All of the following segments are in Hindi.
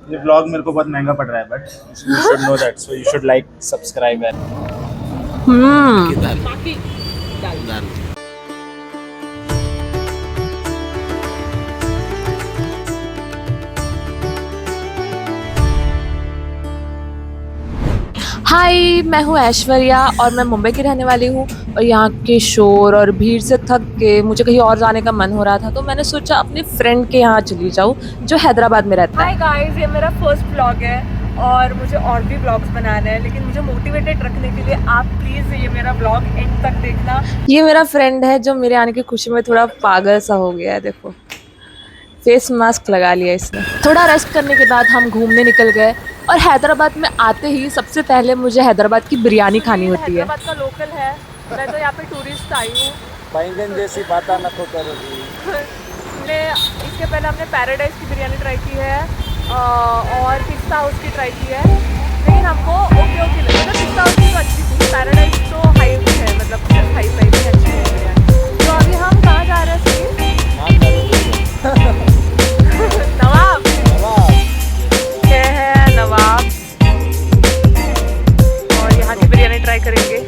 ये ब्लॉग मेरे को बहुत महंगा पड़ रहा है, but you should know that, so you should like, subscribe and बाकी दाल। हाय, मैं हूँ ऐश्वर्या और मैं मुंबई की रहने वाली हूँ। और यहाँ के शोर और भीड़ से थक के मुझे कहीं और जाने का मन हो रहा था, तो मैंने सोचा अपने फ्रेंड के यहाँ चली जाऊँ जो हैदराबाद में रहता है। हाय गाइस, ये मेरा फर्स्ट व्लॉग है और मुझे और भी व्लॉग्स बनाने हैं, लेकिन मुझे मोटिवेटेड रखने के लिए आप प्लीज़ ये मेरा व्लॉग एंड तक देखना। ये मेरा फ्रेंड है जो मेरे आने की खुशी में थोड़ा पागल सा हो गया है। देखो, फेस मास्क लगा लिया इसने। थोड़ा रेस्ट करने के बाद हम घूमने निकल गए और हैदराबाद में आते ही सबसे पहले मुझे हैदराबाद की बिरयानी खानी होती है। हैदराबाद का लोकल है, मैं तो यहाँ पे टूरिस्ट आई हूँ। बैंगन जैसी बात ना तो करोगी। इसके पहले हमने पैराडाइज की बिरयानी ट्राई की है और पिस्ता हाउस की ट्राई की है, लेकिन हमको ओके लगी। मतलब पिस्ता हाउस की तो अच्छी थी, पैराडाइज तो हाई है, मतलब हाई प्राइस में अच्छी है बिरयानी। तो अभी हम कहाँ जा रहे हैं? नवाब। ये है नवाब और यहाँ की बिरयानी ट्राई करेंगे।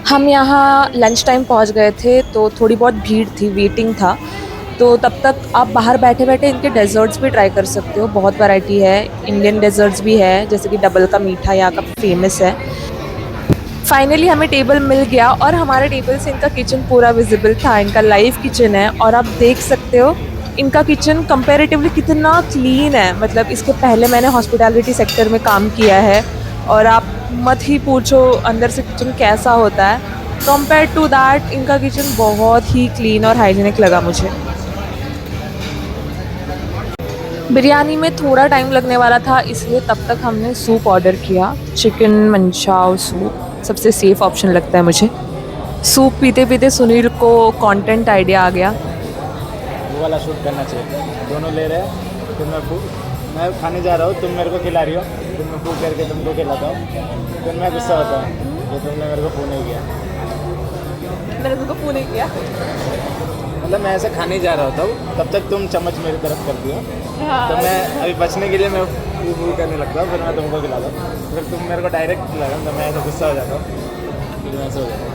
हम यहाँ लंच टाइम पहुँच गए थे, तो थोड़ी बहुत भीड़ थी, वेटिंग था। तो तब तक आप बाहर बैठे बैठे इनके डेज़र्ट्स भी ट्राई कर सकते हो। बहुत वैरायटी है, इंडियन डेज़र्ट्स भी है, जैसे कि डबल का मीठा यहाँ का फेमस है। फाइनली हमें टेबल मिल गया और हमारे टेबल से इनका किचन पूरा विजिबल था। इनका लाइव किचन है और आप देख सकते हो इनका किचन कंपैरेटिवली कितना क्लीन है। मतलब इसके पहले मैंने हॉस्पिटैलिटी सेक्टर में काम किया है और आप मत ही पूछो अंदर से किचन कैसा होता है। कंपेयर टू दैट इनका किचन बहुत ही क्लीन और हाइजीनिक लगा मुझे। बिरयानी में थोड़ा टाइम लगने वाला था, इसलिए तब तक हमने सूप ऑर्डर किया। चिकन मंचाओ सूप सबसे सेफ ऑप्शन लगता है मुझे। सूप पीते पीते सुनील को कंटेंट आइडिया आ गया। वो वाला शूट करना चाहिए, दोनों ले रहे हैं, फिर मैं खाने जा रहा हूँ, तुम मेरे को खिला रही हो, फिर मैं फूक करके तुमको खिलाता हूँ, फिर मैं गुस्सा होता हूँ कि तुमने मेरे को फ़ोन नहीं किया। मैंने तुमको फ़ोन नहीं किया, मतलब मैं ऐसे खाने जा रहा होता हूँ, तब तक तुम चम्मच मेरी तरफ करती हो। हाँ। तो मैं अभी बचने के लिए मैं फू करने लगता हूँ, फिर मैं तुमको खिलाता हूँ, फिर तुम मेरे को डायरेक्ट लगा, तो मैं ऐसे गुस्सा हो जाता हूँ, फिर मैं ऐसे हो जाता हूँ।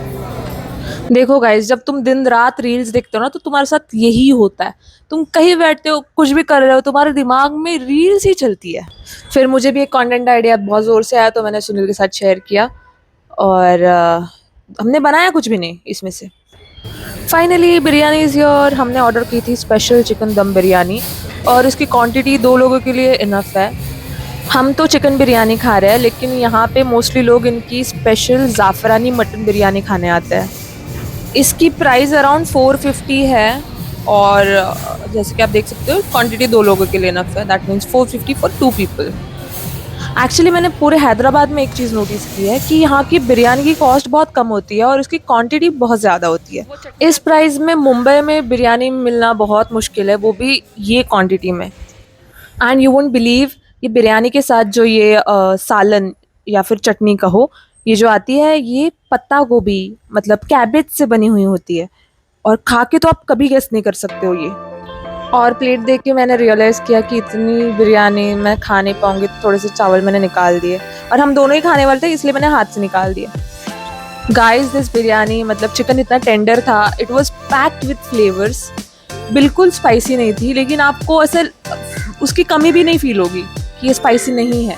देखो गाइस, जब तुम दिन रात रील्स देखते हो ना, तो तुम्हारे साथ यही होता है। तुम कहीं बैठते हो, कुछ भी कर रहे हो, तुम्हारे दिमाग में रील्स ही चलती है। फिर मुझे भी एक कंटेंट आइडिया बहुत ज़ोर से आया, तो मैंने सुनील के साथ शेयर किया और हमने बनाया कुछ भी नहीं इसमें से। Finally biryani is here. हमने ऑर्डर की थी स्पेशल चिकन दम बिरयानी और इसकी क्वांटिटी 2 लोगों के लिए इनफ है। हम तो चिकन बिरयानी खा रहे हैं, लेकिन यहाँ पे मोस्टली लोग इनकी स्पेशल ज़ाफ़रानी मटन बिरयानी खाने आते हैं। इसकी प्राइस अराउंड 450 है और जैसे कि आप देख सकते हो क्वांटिटी 2 लोगों के लिए इनफ है। That means 450 for 2 people. Actually मैंने पूरे हैदराबाद में एक चीज़ नोटिस की है कि यहाँ की बिरयानी की कॉस्ट बहुत कम होती है और इसकी क्वांटिटी बहुत ज़्यादा होती है। इस प्राइस में मुंबई में बिरयानी मिलना बहुत मुश्किल है, वो भी ये क्वांटिटी में। एंड यू वोंट बिलीव, ये बिरयानी के साथ जो ये सालन या फिर चटनी कहो, ये जो आती है, ये पत्ता गोभी मतलब कैबेज से बनी हुई होती है और खा के तो आप कभी गेस नहीं कर सकते हो ये। और प्लेट देख के मैंने रियलाइज़ किया कि इतनी बिरयानी मैं खा नहीं पाऊँगी, तो थोड़े से चावल मैंने निकाल दिए और हम दोनों ही खाने वाले थे, इसलिए मैंने हाथ से निकाल दिए। गाइस, दिस बिरयानी मतलब चिकन इतना टेंडर था, it was packed with flavours. बिल्कुल स्पाइसी नहीं थी, लेकिन आपको ऐसे उसकी कमी भी नहीं फील होगी कि ये स्पाइसी नहीं है।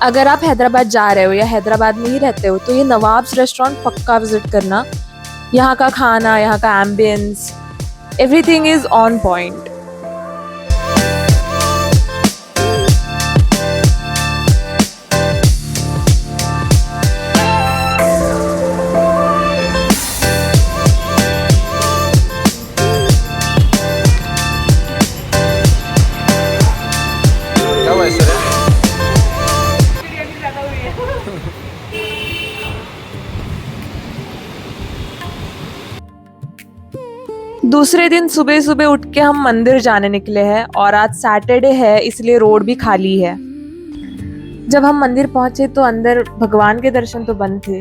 अगर आप हैदराबाद जा रहे हो या हैदराबाद में ही रहते हो, तो ये नवाब्स रेस्टोरेंट पक्का विजिट करना। यहाँ का खाना, यहाँ का ambience Everything is on point. क्या हुआ सर? दूसरे दिन सुबह सुबह उठ के हम मंदिर जाने निकले हैं और आज सैटरडे है इसलिए रोड भी खाली है। जब हम मंदिर पहुंचे तो अंदर भगवान के दर्शन तो बंद थे,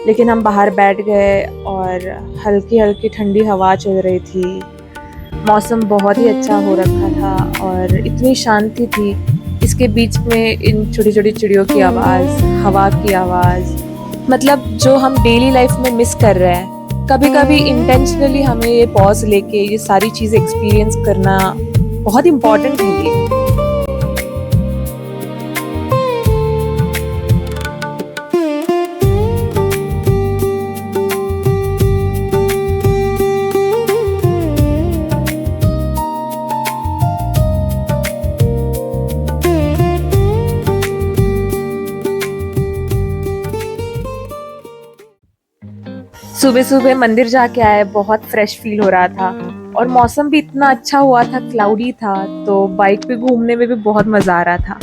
लेकिन हम बाहर बैठ गए और हल्की हल्की ठंडी हवा चल रही थी। मौसम बहुत ही अच्छा हो रखा था और इतनी शांति थी। इसके बीच में इन छोटी छोटी चिड़ियों की आवाज़, हवा की आवाज़, मतलब जो हम डेली लाइफ में मिस कर रहे हैं। कभी कभी इंटेंशनली हमें ये पॉज लेके ये सारी चीज़ें एक्सपीरियंस करना बहुत इम्पोर्टेंट है ये। सुबह सुबह मंदिर जाके आए, बहुत फ्रेश फील हो रहा था और मौसम भी इतना अच्छा हुआ था, क्लाउडी था, तो बाइक पे घूमने में भी बहुत मजा आ रहा था।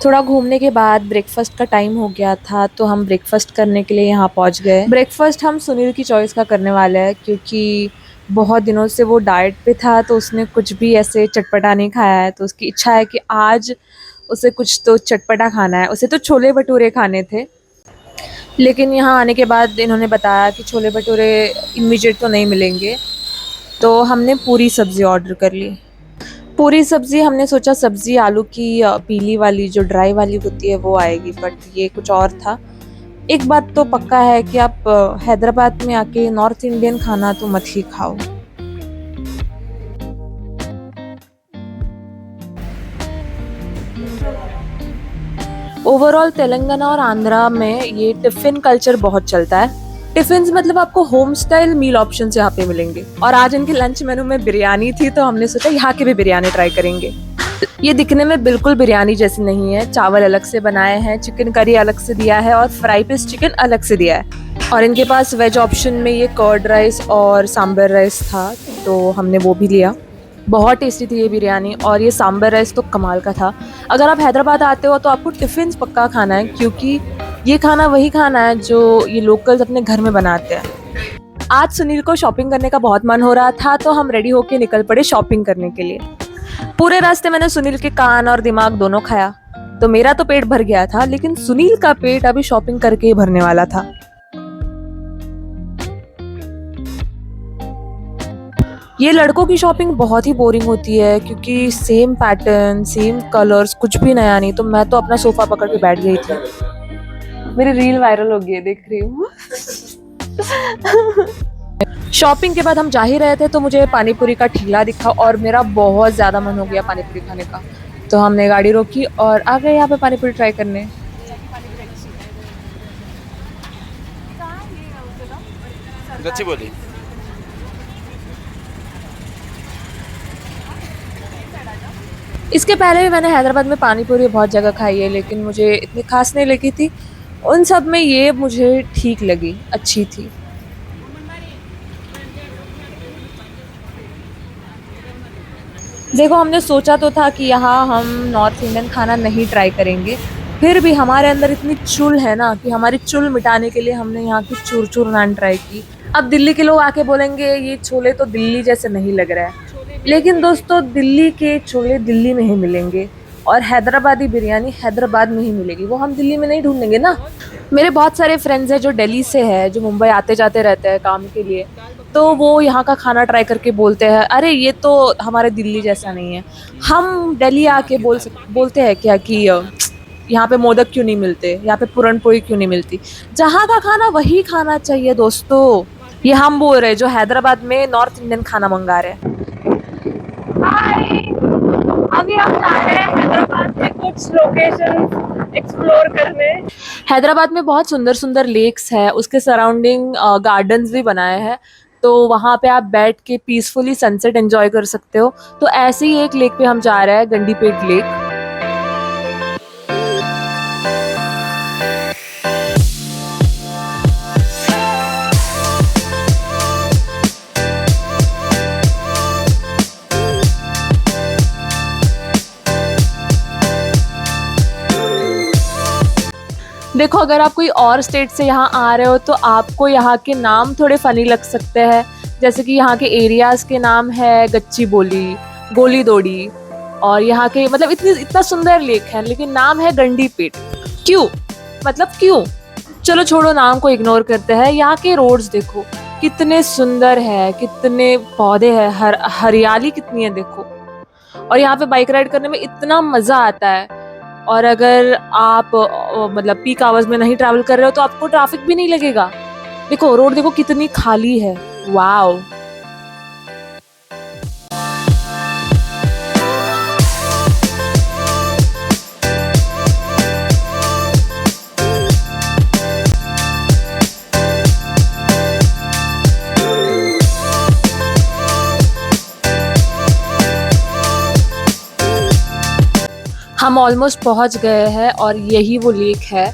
थोड़ा घूमने के बाद ब्रेकफास्ट का टाइम हो गया था, तो हम ब्रेकफास्ट करने के लिए यहाँ पहुँच गए। ब्रेकफास्ट हम सुनील की चॉइस का करने वाले हैं, क्योंकि बहुत दिनों से वो डाइट पे था, तो उसने कुछ भी ऐसे चटपटा नहीं खाया है, तो उसकी इच्छा है कि आज उसे कुछ तो चटपटा खाना है। उसे तो छोले भटूरे खाने थे, लेकिन यहाँ आने के बाद इन्होंने बताया कि छोले भटूरे इमीडिएट तो नहीं मिलेंगे, तो हमने पूरी सब्ज़ी ऑर्डर कर ली। पूरी सब्ज़ी हमने सोचा सब्ज़ी आलू की पीली वाली जो ड्राई वाली होती है वो आएगी, बट ये कुछ और था। एक बात तो पक्का है कि आप हैदराबाद में आके नॉर्थ इंडियन खाना तो मत ही खाओ। ओवरऑल तेलंगाना और आंध्रा में ये टिफ़िन कल्चर बहुत चलता है। टिफिन मतलब आपको होम स्टाइल मील ऑप्शन यहाँ पे मिलेंगे, और आज इनके लंच मेनू में बिरयानी थी, तो हमने सोचा यहाँ के भी बिरयानी ट्राई करेंगे। ये दिखने में बिल्कुल बिरयानी जैसी नहीं है। चावल अलग से बनाए हैं, चिकन करी अलग से दिया है और फ्राई पीस चिकन अलग से दिया है। और इनके पास वेज ऑप्शन में ये कर्ड राइस और सांबर राइस था, तो हमने वो भी लिया। बहुत टेस्टी थी ये बिरयानी, और ये सांबर राइस तो कमाल का था। अगर आप हैदराबाद आते हो तो आपको टिफ़िन पक्का खाना है, क्योंकि ये खाना वही खाना है जो ये लोकल्स अपने घर में बनाते हैं। आज सुनील को शॉपिंग करने का बहुत मन हो रहा था, तो हम रेडी होके निकल पड़े शॉपिंग करने के लिए। पूरे रास्ते मैंने सुनील के कान और दिमाग दोनों खाया, तो मेरा तो पेट भर गया था, लेकिन सुनील का पेट अभी शॉपिंग करके ही भरने वाला था। ये लड़कों की शॉपिंग बहुत ही बोरिंग होती है, क्योंकि सेम पैटर्न, सेम कलर्स, कुछ भी नया नहीं। तो मैं तो अपना सोफा पकड़ के बैठ गई थी। मेरी रील वायरल हो गई है, देख रही हूँ। शॉपिंग के बाद हम जा ही रहे थे, तो मुझे पानी पूरी का ठेला दिखा और मेरा बहुत ज़्यादा मन हो गया पानी पूरी खाने का। तो हमने गाड़ी रोकी और आ गए यहाँ पे पानी पूरी ट्राई करने। अच्छी बोली। इसके पहले भी मैंने हैदराबाद में पानी पूरी बहुत जगह खाई है, लेकिन मुझे इतनी खास नहीं लगी थी। उन सब में ये मुझे ठीक लगी, अच्छी थी। देखो, हमने सोचा तो था कि यहाँ हम नॉर्थ इंडियन खाना नहीं ट्राई करेंगे, फिर भी हमारे अंदर इतनी चुल है ना कि हमारी चुल मिटाने के लिए हमने यहाँ की चूर चूर नान ट्राई की। अब दिल्ली के लोग आके बोलेंगे ये छोले तो दिल्ली जैसे नहीं लग रहा है, लेकिन दोस्तों दिल्ली के छोले दिल्ली में ही मिलेंगे, और हैदराबादी बिरयानी हैदराबाद में ही मिलेगी, वो हम दिल्ली में नहीं ढूंढेंगे ना। मेरे बहुत सारे फ्रेंड्स हैं जो दिल्ली से है, जो मुंबई आते जाते रहते हैं काम के लिए, तो वो यहाँ का खाना ट्राई करके बोलते हैं अरे ये तो हमारे दिल्ली जैसा नहीं है। हम दिल्ली आके बोलते हैं क्या कि यहाँ पे मोदक क्यों नहीं मिलते, यहाँ पे पूरन पोली क्यों नहीं मिलती। जहाँ का खाना वही खाना चाहिए दोस्तों। ये हम बोल रहे हैं जो हैदराबाद में नॉर्थ इंडियन खाना मंगा रहे हैं। हाय, अभी हम जा रहे हैं हैदराबाद में कुछ लोकेशन एक्सप्लोर करने। हैदराबाद में बहुत सुंदर सुंदर लेक्स है, उसके सराउंडिंग गार्डन्स भी बनाए हैं, तो वहाँ पे आप बैठ के पीसफुली सनसेट एंजॉय कर सकते हो। तो ऐसे ही एक लेक पे हम जा रहे हैं, गंडीपेट लेक। देखो अगर आप कोई और स्टेट से यहाँ आ रहे हो तो आपको यहाँ के नाम थोड़े फनी लग सकते हैं, जैसे कि यहाँ के एरियाज के नाम है गच्ची बोली, गोली दोड़ी, और यहाँ के मतलब इतना सुंदर लेक है लेकिन नाम है गंडीपेट। क्यों, मतलब क्यों? चलो छोड़ो, नाम को इग्नोर करते हैं। यहाँ के रोड्स देखो कितने सुंदर है, कितने पौधे हैं, हरियाली कितनी है देखो। और यहाँ पे बाइक राइड करने में इतना मजा आता है। और अगर आप मतलब पीक आवर्स में नहीं ट्रैवल कर रहे हो तो आपको ट्रैफिक भी नहीं लगेगा। देखो रोड देखो कितनी खाली है, वाओ। हम ऑलमोस्ट पहुंच गए हैं और यही वो लेक है,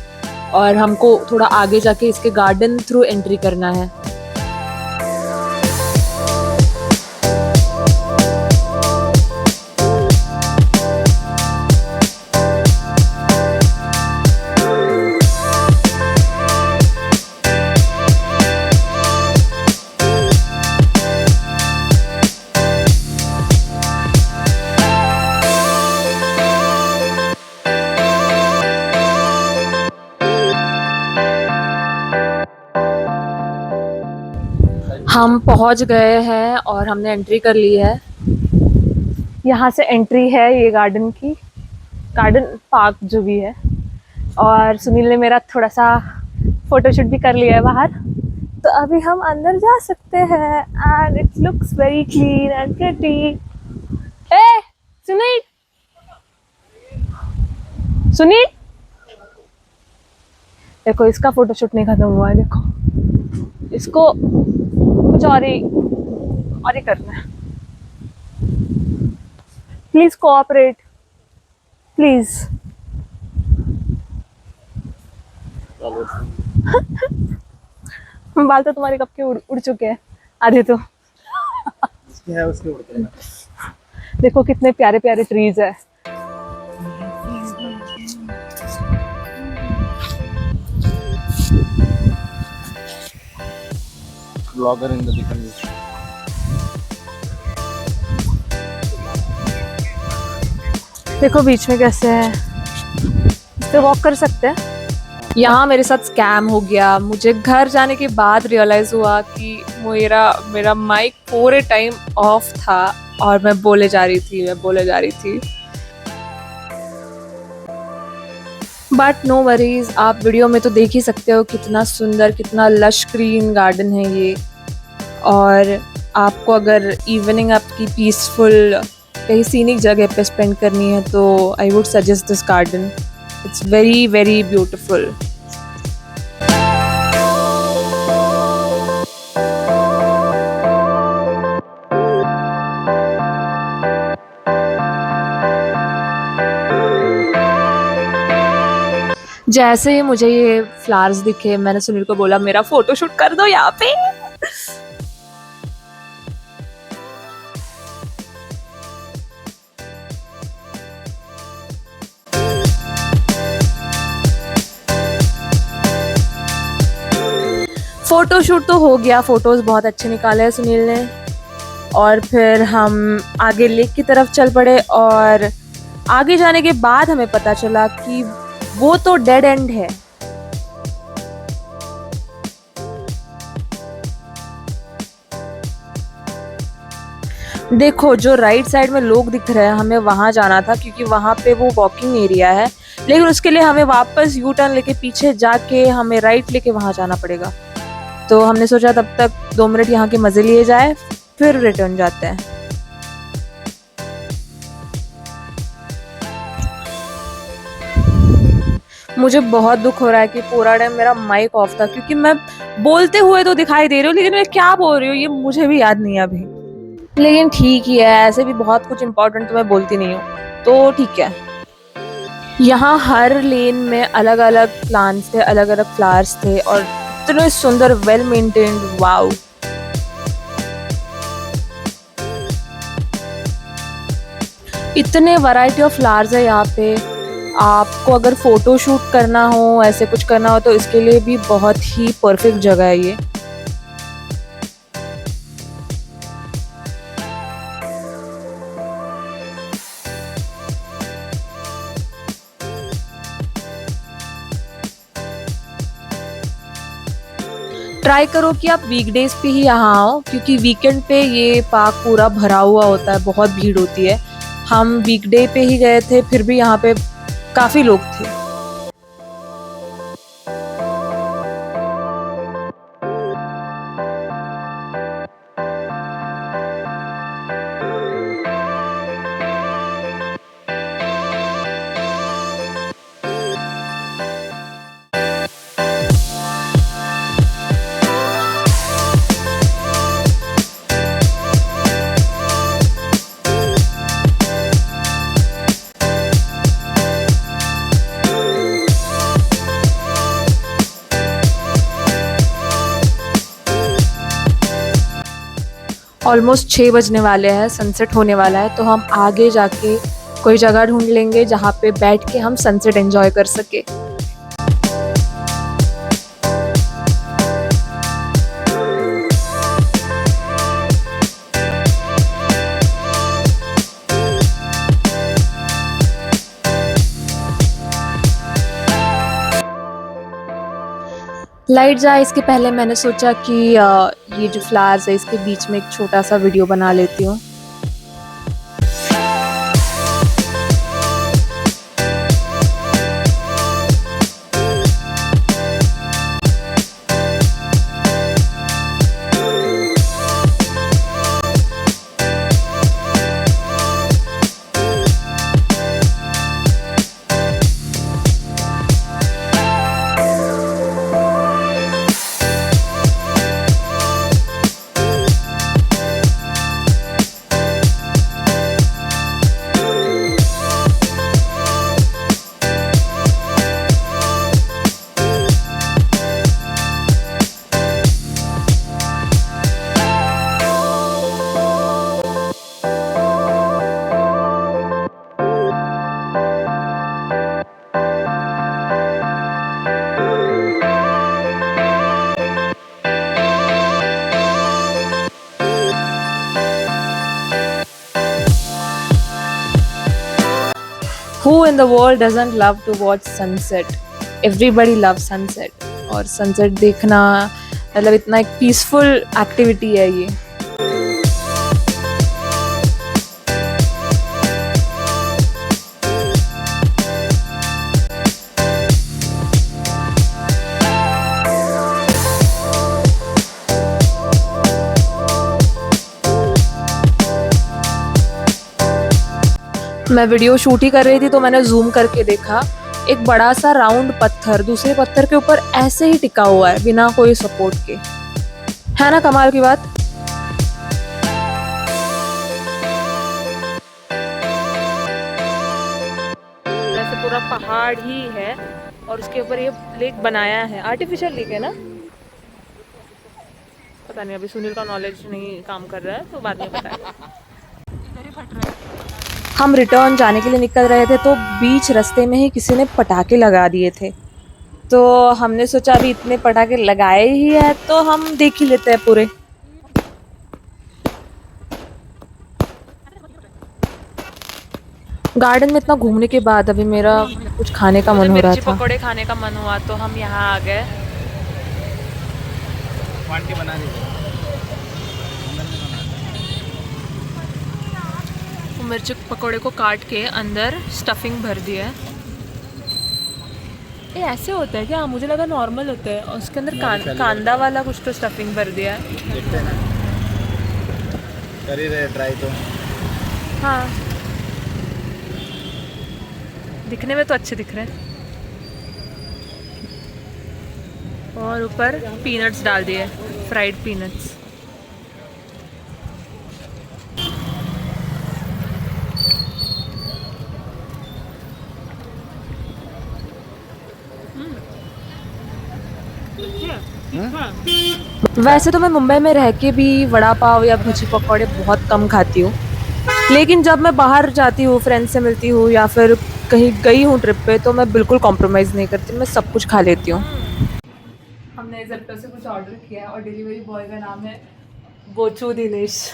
और हमको थोड़ा आगे जाके इसके गार्डन थ्रू एंट्री करना है। हम पहुंच गए हैं और हमने एंट्री कर ली है। यहाँ से एंट्री है ये गार्डन की, गार्डन पार्क जो भी है। और सुनील ने मेरा थोड़ा सा फोटोशूट भी कर लिया है बाहर, तो अभी हम अंदर जा सकते हैं। And it looks very clean and pretty. ए सुनील, सुनील देखो इसका फोटोशूट नहीं खत्म हुआ है, देखो इसको कुछ और ही करना है। Please cooperate please. बाल तो तुम्हारे कब के उड़ चुके हैं आधे तो। है उसके उड़ते हैं। देखो कितने प्यारे प्यारे ट्रीज है। Blogger in the different. देखो बीच में कैसे है, इस पे वॉक कर सकते हैं। यहाँ मेरे साथ स्कैम हो गया। मुझे घर जाने के बाद रियलाइज हुआ कि मेरा माइक पूरे टाइम ऑफ था और मैं बोले जा रही थी। बट नो वरीज, आप वीडियो में तो देख ही सकते हो कितना सुंदर, कितना लश ग्रीन गार्डन है ये। और आपको अगर इवनिंग आपकी पीसफुल कहीं सीनिक जगह पे स्पेंड करनी है तो I would suggest this garden. It's very very beautiful. जैसे ही मुझे ये फ्लावर्स दिखे मैंने सुनील को बोला मेरा फोटो शूट कर दो यहाँ पे। फोटो शूट तो हो गया, फोटोज बहुत अच्छे निकाले हैं सुनील ने। और फिर हम आगे लेक की तरफ चल पड़े और आगे जाने के बाद हमें पता चला कि वो तो डेड एंड है। देखो जो राइट साइड में लोग दिख रहे हैं, हमें वहाँ जाना था क्योंकि वहाँ पे वो वॉकिंग एरिया है, लेकिन उसके लिए हमें वापस यू टर्न लेके पीछे जाके हमें राइट लेके वहाँ जाना पड़ेगा। तो हमने सोचा तब तक 2 मिनट यहाँ के मज़े लिए जाए, फिर रिटर्न जाते हैं। मुझे बहुत दुख हो रहा है कि पूरा टाइम मेरा माइक ऑफ था, क्योंकि मैं बोलते हुए तो दिखाई दे रही हूँ, लेकिन मैं क्या बोल रही हूँ ये मुझे भी याद नहीं है अभी। लेकिन ठीक ही है, ऐसे भी बहुत कुछ इम्पोर्टेंट तो मैं बोलती नहीं हूँ, तो ठीक है। यहाँ हर लेन में अलग अलग प्लांट्स थे, अलग अलग फ्लावर्स थे और इतने सुंदर, वेल मेंटेन्ड, वाओ। इतने वैरायटी ऑफ फ्लावर्स है यहाँ पे। आपको अगर फोटो शूट करना हो, ऐसे कुछ करना हो, तो इसके लिए भी बहुत ही परफेक्ट जगह है ये। ट्राई करो कि आप वीकडेज पे ही यहाँ आओ, क्योंकि वीकेंड पे ये पार्क पूरा भरा हुआ होता है, बहुत भीड़ होती है। हम वीकडे पे ही गए थे, फिर भी यहाँ पे काफ़ी लोग थे। ऑलमोस्ट 6 बजने वाले हैं, सनसेट होने वाला है, तो हम आगे जाके कोई जगह ढूंढ लेंगे जहाँ पे बैठ के हम सनसेट एंजॉय कर सके। लाइट जाए इसके पहले मैंने सोचा कि ये जो फ्लावर्स है इसके बीच में एक छोटा सा वीडियो बना लेती हूँ। Who in the world doesn't love to watch sunset? Everybody loves sunset, और sunset देखना मतलब इतना एक पीसफुल एक्टिविटी है ये। मैं वीडियो शूट ही कर रही थी तो मैंने जूम करके देखा, एक बड़ा सा राउंड पत्थर दूसरे पत्थर के ऊपर ऐसे ही टिका हुआ है बिना कोई सपोर्ट के। है ना कमाल की बात। वैसे पूरा पहाड़ ही है और उसके ऊपर ये लेक बनाया है, आर्टिफिशियल लेक है ना, पता नहीं, अभी सुनील का नॉलेज नहीं काम कर रहा है तो बाद में बताएगा। हम रिटर्न जाने के लिए निकल रहे थे तो बीच रास्ते में ही किसी ने पटाखे लगा दिए थे, तो हमने सोचा अभी इतने पटाखे लगाए ही है तो हम देख ही लेते हैं पूरे। गार्डन में इतना घूमने के बाद अभी मेरा कुछ खाने का मन हो रहा था, पकौड़े खाने का मन हुआ तो हम यहाँ आ गए। क्वांटिटी बना दीजिए। मिर्च पकोड़े को काट के अंदर स्टफिंग भर दिया है। ये ऐसे होता है क्या? मुझे लगा नॉर्मल होता है। और उसके अंदर कांदा वाला कुछ तो स्टफिंग भर दिया है। देखते हैं ना, कर ही रहे ट्राई तो। हाँ, दिखने में तो अच्छे दिख रहे हैं। और ऊपर पीनट्स डाल दिए, फ्राइड पीनट्स। वैसे तो मैं मुंबई में रह के भी वड़ा पाव या भजी पकौड़े बहुत कम खाती हूँ, लेकिन जब मैं बाहर जाती हूँ, फ्रेंड से मिलती हूँ या फिर कहीं गई हूँ ट्रिप पे, तो मैं बिल्कुल कॉम्प्रोमाइज़ नहीं करती, मैं सब कुछ खा लेती हूँ। हमने ज़ेप्टो से कुछ ऑर्डर किया है और डिलीवरी बॉय का नाम है Bochu Dinesh.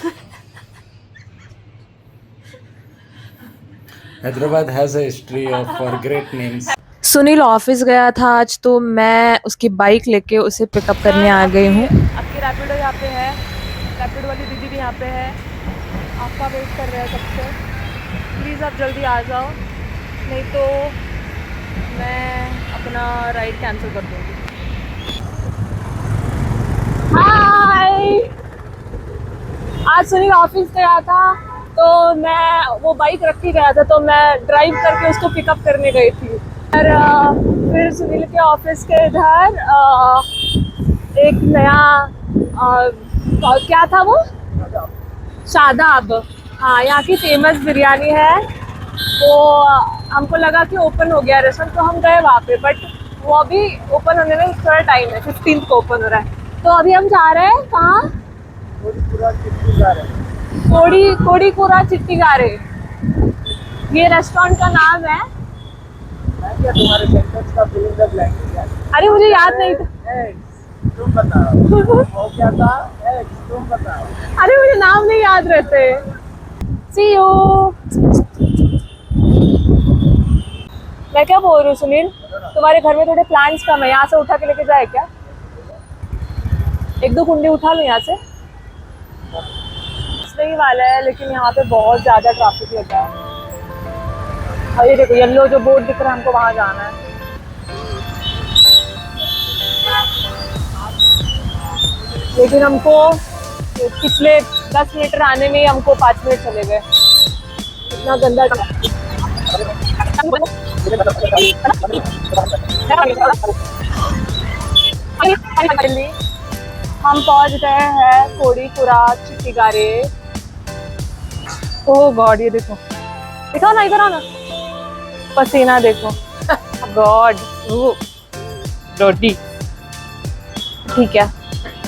Hyderabad has a history for great names. Sunil office गया था आज, तो मैं उसकी बाइक लेके उसे पिकअप करने आ गई हूँ। आपकी रैपिडो यहाँ पे है, रैपिडो वाली दीदी भी यहाँ पे है, आपका वेट कर रहे हैं कब से। प्लीज़ आप जल्दी आ जाओ, नहीं तो मैं अपना राइड कैंसिल कर दूँगी। हाय, आज सुनील ऑफिस गया था, तो मैं वो बाइक रख के गया था, तो मैं ड्राइव करके उसको पिकअप करने गई थी। और फिर सुनील के ऑफिस के इधर एक नया क्या था वो, शादाब, हाँ, यहाँ की फेमस बिरयानी है। तो हमको लगा कि ओपन हो गया रेस्टोरेंट, तो हम गए वहाँ पे, बट वो अभी ओपन होने में थोड़ा टाइम है, 15 को ओपन हो रहा है। तो अभी हम जा रहे हैं कहाँ? कोड़ीपुरा चिट्टीगारे, ये रेस्टोरेंट का नाम है। तुम्हारे सेंटेंस का फिलिंग द ब्लैंक। अरे मुझे याद नहीं था। तुम बताओ वो क्या था? तुम बताओ। अरे मुझे नाम नहीं याद रहते। See you। मैं क्या बोल रही हूँ सुनील, तुम्हारे घर में थोड़े प्लांट्स कम है, यहाँ से उठा के लेके जाए क्या? एक दो कुंडी उठा लो यहाँ से। नहीं वाला है, लेकिन यहाँ पे बहुत ज़्यादा ट्रैफिक लगा है। और ये देखो येलो जो बोर्ड दिख रहा है, हमको वहाँ जाना है। लेकिन हमको पिछले 10 मीटर आने में ही हमको 5 मिनट चले गए, इतना गंदा हम पहुंच गए हैं कोड़ीपुरा चिट्टीगारे। ओह गॉड, ये देखो, दिखाओ ना, इधर आओ ना, पसीना देखो। गॉड, रोटी ठीक है,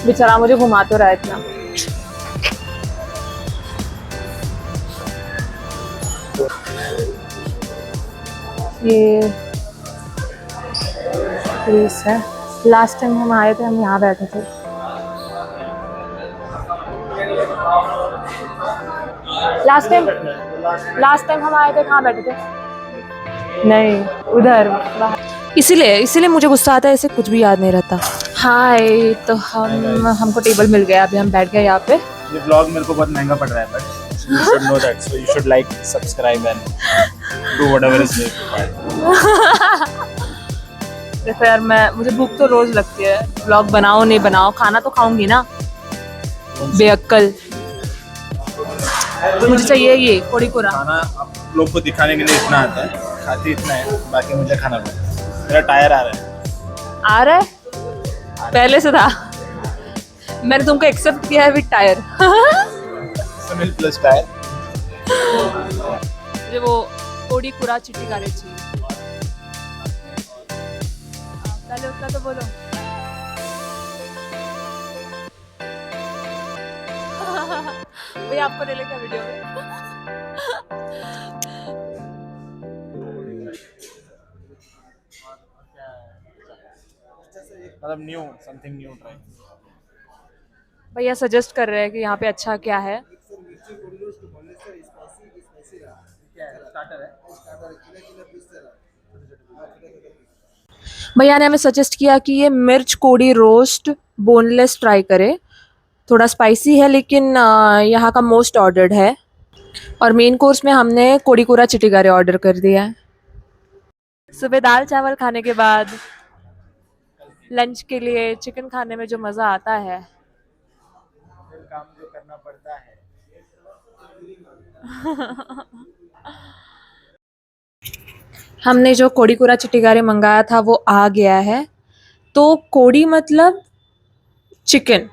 बेचारा मुझे घुमा तो रहा है इतना। ये प्लेस है, लास्ट टाइम हम आए थे, हम यहाँ बैठे थे। लास्ट टाइम हम आए थे, कहाँ बैठे थे? नहीं, उधर बाहर। इसीलिए मुझे गुस्सा आता है, इसे कुछ भी याद नहीं रहता। हाय, तो हमको टेबल मिल गया, अभी हम बैठ गए यहाँ पे। ये व्लॉग मेरे को बहुत महंगा पड़ रहा है, but you should know that, so you should like, subscribe and do whatever is required. देखो यार, मुझे भूख तो रोज लगती है, व्लॉग बनाओ नहीं बनाओ, खाना तो खाऊंगी ना, बेअक्कल। मुझे चाहिए ये कोड़ीपुरा। खाना आप लोग को दिखाने के लिए इतना आता है, खाती इतना है, बाकी मुझे खाना पड़ता है। मेरा टायर आ रहा है। पहले से था, मैंने तुमको एक्सेप्ट किया है with tyre. Sunil plus tyre. मुझे वो कोड़ीपुरा चिट्टीगारे चाहिए। पहले उतना तो बोलो। भैया आपको ले लेगा वीडियो में। मतलब न्यू, समथिंग न्यू ट्राई। भैया सजेस्ट कर रहे हैं कि यहाँ पे अच्छा क्या है। भैया ने हमें सजेस्ट किया कि ये मिर्च कोड़ी रोस्ट बोनलेस ट्राई करें, थोड़ा स्पाइसी है, लेकिन यहाँ का मोस्ट ऑर्डर्ड है। और मेन कोर्स में हमने कोड़ी कोरा चिटिगारे ऑर्डर कर दिया है। सुबह दाल चावल खाने के बाद लंच के लिए चिकन खाने में जो मज़ा आता है। फिर काम जो करना पड़ता है। हमने जो कोड़ी कोरा चिटिगारे मंगाया था वो आ गया है। तो कोड़ी मतलब चिकन,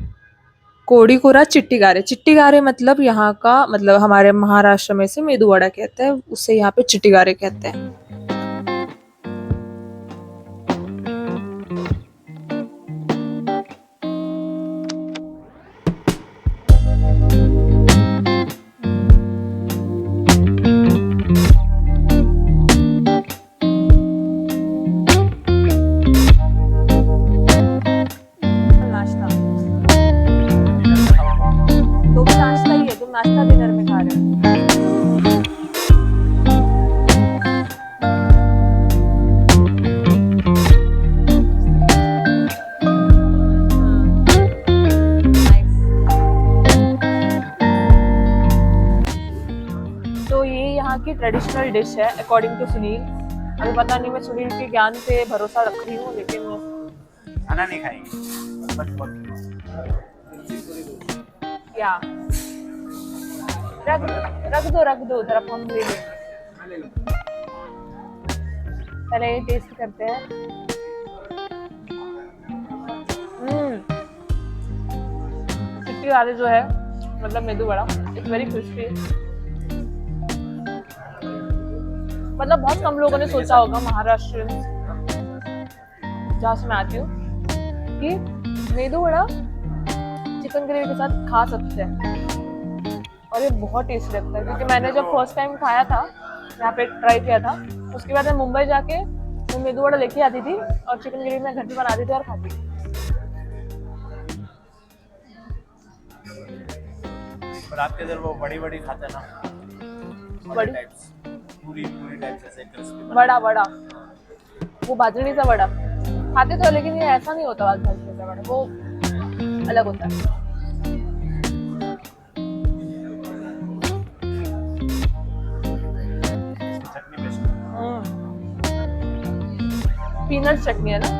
कोड़ी कोरा चिट्टीगारे, चिट्टीगारे मतलब यहाँ का, मतलब हमारे महाराष्ट्र में से मेदू वड़ा कहते हैं, उसे यहाँ पे चिट्टीगारे कहते हैं। नाश्ता तो भी नाश्ता ही है, तुम नाश्ता डिनर में खा रहे हो। तो ये यहाँ की ट्रेडिशनल डिश है अकॉर्डिंग टू सुनील। अभी पता नहीं, मैं सुनील के ज्ञान पे भरोसा रख रही हूँ, लेकिन खाना नहीं खाएंगे। क्या रख दो जरा, हम ले लें। पहले ये टेस्ट करते हैं। चिट्टी वाले जो है, मतलब medu vada, it's very crispy. मतलब बहुत कम लोगों ने सोचा होगा, महाराष्ट्र जहाँ से मैं आती हूँ, कि मेदू वड़ा चिकन ग्रेवी के साथ खा सकते हैं, और ये बहुत टेस्टी लगता है। क्योंकि मैंने जब फर्स्ट टाइम खाया था, यहाँ पे ट्राई किया था, उसके बाद मैं मुंबई जाके मैं मेदू वड़ा लेके आती थी और चिकन ग्रेवी मैं घर पे बनाती थी और खाती थी। और आपके इधर वो बड़ी खाते हैं ना, बड़ी टाइप्स, पूरी टाइप्स ऐसे क्रिस्पी बड़ा वो बाजरी सा बड़ा खाते तो, लेकिन ये ऐसा नहीं होता बाजरी सा बड़ा, वो अलग होता है। चटनी बेस्ट। पीनट चटनी है ना,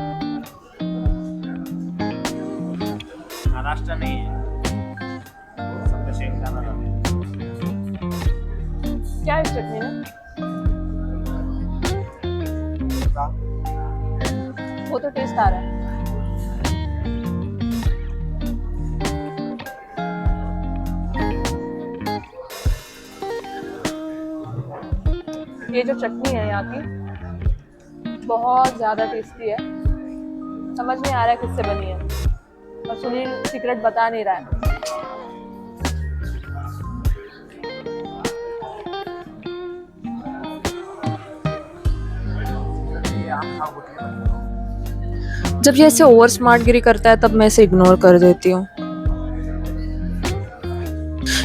महाराष्ट्र नहीं है, सबका शेंगदाना डालते हैं। क्या है इस चटनी में? वो तो टेस्ट आ रहा है। ये जो चटनी है यहाँ की बहुत ज्यादा टेस्टी है, समझ नहीं आ रहा है किससे बनी है, और सुनील सीक्रेट बता नहीं रहा है। जब ये ऐसे ओवर स्मार्ट गिरी करता है तब मैं इसे इग्नोर कर देती हूँ।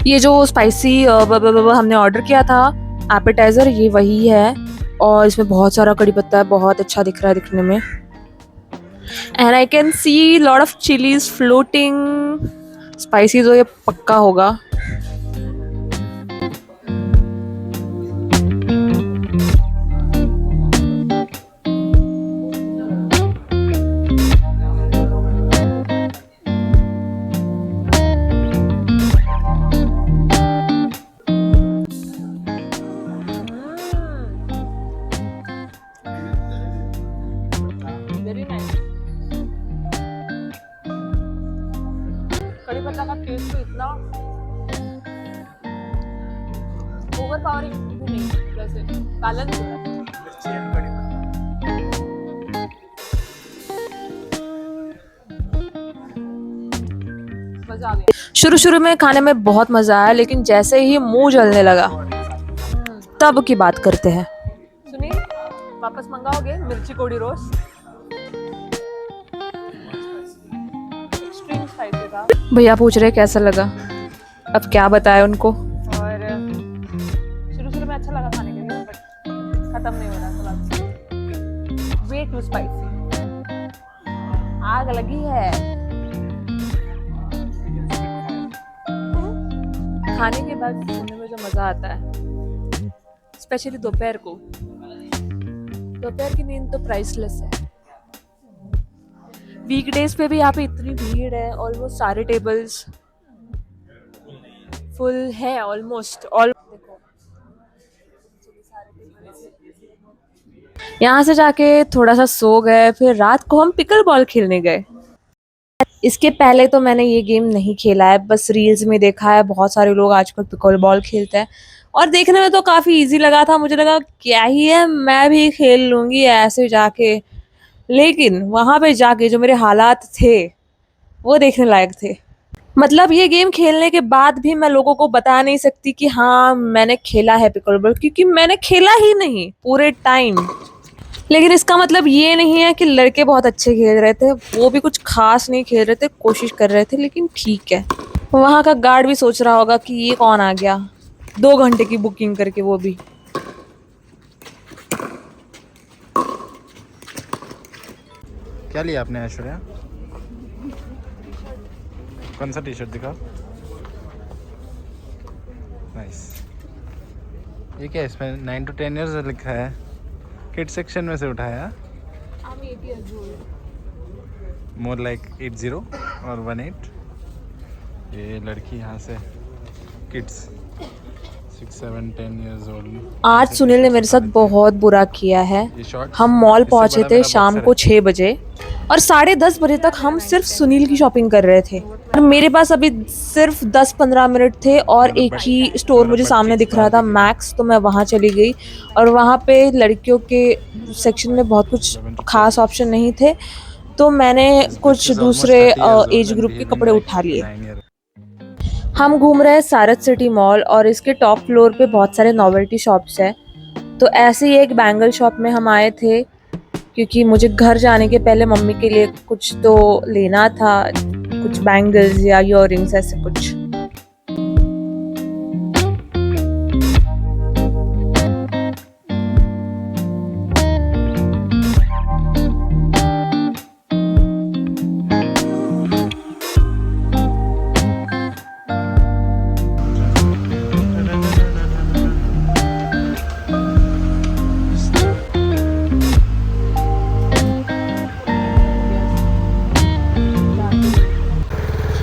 ये जो स्पाइसी हमने ऑर्डर किया था एपेटाइजर, ये वही है, और इसमें बहुत सारा कड़ी पत्ता है, बहुत अच्छा दिख रहा है दिखने में। And I can see lot of chillies floating. Spicy तो ये पक्का होगा। Very nice. कड़ी पत्ता का टेस्ट तो इतना ओवर पावरिंग भी नहीं, वैसे बैलेंस हो रहा है। मिर्ची एंड कड़ी पत्ता। मजा आ गया। शुरू में खाने में बहुत मजा आया, लेकिन जैसे ही मुंह जलने लगा तब की बात करते हैं। सुनील, वापस मंगाओगे मिर्ची कोड़ी रोस्ट? एक्सट्रीम स्पाइसी था। भैया पूछ रहे कैसा लगा, अब क्या बताए उनको। और शुरू में अच्छा लगा खाने के लिए, बट खत्म नहीं हो रहा था, वे टू स्पाइसी। आग लगी है। खाने के बाद सोने में जो के मज़ा आता है, स्पेशली दोपहर को। दोपहर की नींद तो प्राइसलेस है। वीकडेज पे भी यहाँ पे इतनी भीड़ है, ऑलमोस्ट सारे टेबल्स फुल है, ऑलमोस्ट ऑल। यहाँ से जाके थोड़ा सा सो गए, फिर रात को हम पिकल बॉल खेलने गए। इसके पहले तो मैंने ये गेम नहीं खेला है, बस रील्स में देखा है, बहुत सारे लोग आजकल पिकल बॉल खेलते हैं और देखने में तो काफ़ी इजी लगा था। मुझे लगा क्या ही है, मैं भी खेल लूँगी ऐसे जाके। लेकिन वहाँ पे जाके जो मेरे हालात थे वो देखने लायक थे। मतलब ये गेम खेलने के बाद भी मैं लोगों को बता नहीं सकती कि हाँ मैंने खेला है पिकल बॉल, क्योंकि मैंने खेला ही नहीं पूरे टाइम। लेकिन इसका मतलब ये नहीं है कि लड़के बहुत अच्छे खेल रहे थे, वो भी कुछ खास नहीं खेल रहे थे, कोशिश कर रहे थे, लेकिन ठीक है। वहाँ का गार्ड भी सोच रहा होगा कि ये कौन आ गया 2 घंटे की बुकिंग करके, वो भी। क्या लिया आपने ऐश्वर्या? कौन सा टी शर्ट दिखा? नाइस। ये क्या है इसमें 9 to 10 years लिखा है? किड सेक्शन में से उठाया? मोर लाइक 80 और 18। ये लड़की यहाँ से किड्स 6, 7, 10 years old। आज सुनील ने मेरे साथ बहुत बुरा किया है। हम मॉल पहुंचे थे शाम को 6 बजे और 10:30 बजे तक हम सिर्फ सुनील की शॉपिंग कर रहे थे। और मेरे पास अभी सिर्फ 10-15 मिनट थे और एक ही स्टोर मुझे सामने दिख रहा था, मैक्स, तो मैं वहाँ चली गई। और वहाँ पे लड़कियों के सेक्शन में बहुत कुछ खास ऑप्शन नहीं थे, तो मैंने कुछ दूसरे एज ग्रुप के कपड़े उठा लिए। हम घूम रहे हैं सारथ सिटी मॉल और इसके टॉप फ्लोर पे बहुत सारे नॉवेल्टी शॉप्स हैं। तो ऐसे ही एक बैंगल शॉप में हम आए थे, क्योंकि मुझे घर जाने के पहले मम्मी के लिए कुछ तो लेना था, कुछ बैंगल्स या ईयररिंग्स ऐसे कुछ।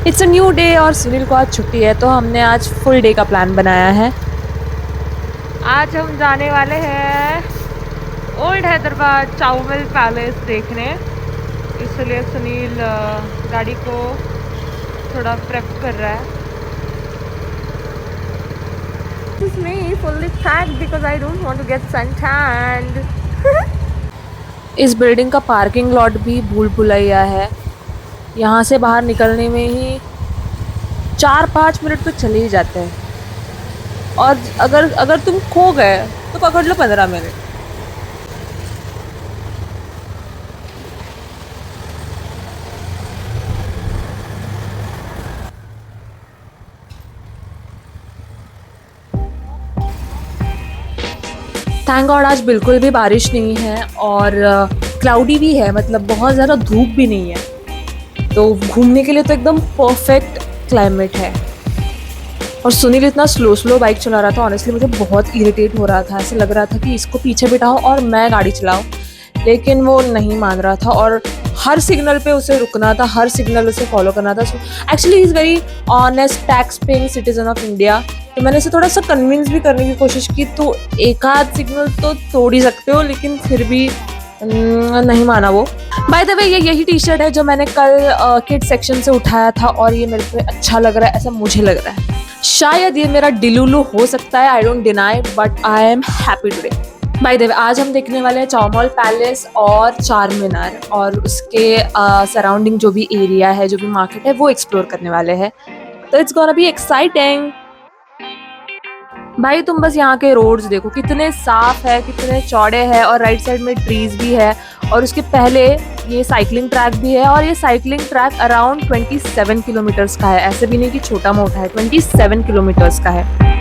इट्स अ न्यू डे और सुनील को आज छुट्टी है, तो हमने आज फुल डे का प्लान बनाया है। आज हम जाने वाले हैं ओल्ड हैदराबाद चाउमिल पैलेस देखने, इसलिए सुनील गाड़ी को थोड़ा प्रेप कर रहा है। This is me fully packed because I don't want to get suntanned। इस बिल्डिंग का पार्किंग लॉट भी भूल भुलैया है। यहाँ से बाहर निकलने में ही 4-5 मिनट तो चले ही जाते हैं, और अगर तुम खो गए तो पकड़ लो 15 मिनट। थैंक गॉड आज बिल्कुल भी बारिश नहीं है और क्लाउडी भी है, मतलब बहुत ज़्यादा धूप भी नहीं है, तो घूमने के लिए तो एकदम परफेक्ट क्लाइमेट है। और सुनील इतना स्लो बाइक चला रहा था, ऑनेस्टली मुझे बहुत इरिटेट हो रहा था। ऐसे लग रहा था कि इसको पीछे बिठाओ और मैं गाड़ी चलाऊं, लेकिन वो नहीं मान रहा था और हर सिग्नल पे उसे रुकना था, हर सिग्नल उसे फॉलो करना था। Actually he is very honest tax paying citizen of India, तो मैंने इसे थोड़ा सा कन्विंस भी करने की कोशिश की। तो एक आध सिग्नल तो तोड़ ही सकते हो, लेकिन फिर भी नहीं माना वो। बाय द वे ये यही टी शर्ट है जो मैंने कल किड सेक्शन से उठाया था और ये मेरे को अच्छा लग रहा है, ऐसा मुझे लग रहा है। शायद ये मेरा डिलुलू हो सकता है, I don't deny, but I am happy today. By the way आज हम देखने वाले हैं चाउमॉल पैलेस और चार मीनार, और उसके सराउंडिंग जो भी एरिया है, जो भी मार्केट है, वो एक्सप्लोर करने वाले हैं। तो इट्स गोना बी एक्साइटिंग। भाई तुम बस यहाँ के रोड्स देखो कितने साफ है, कितने चौड़े हैं, और राइट साइड में ट्रीज भी है, और उसके पहले ये साइकिलिंग ट्रैक भी है। और ये साइकिलिंग ट्रैक अराउंड 27 किलोमीटर्स का है, ऐसे भी नहीं कि छोटा मोटा है, 27 किलोमीटर्स का है।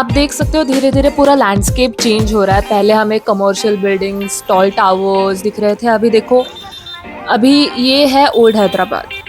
आप देख सकते हो धीरे धीरे पूरा लैंडस्केप चेंज हो रहा है। पहले हमें कमर्शियल बिल्डिंग्स, टॉल टावर्स दिख रहे थे, अभी देखो अभी ये है ओल्ड हैदराबाद।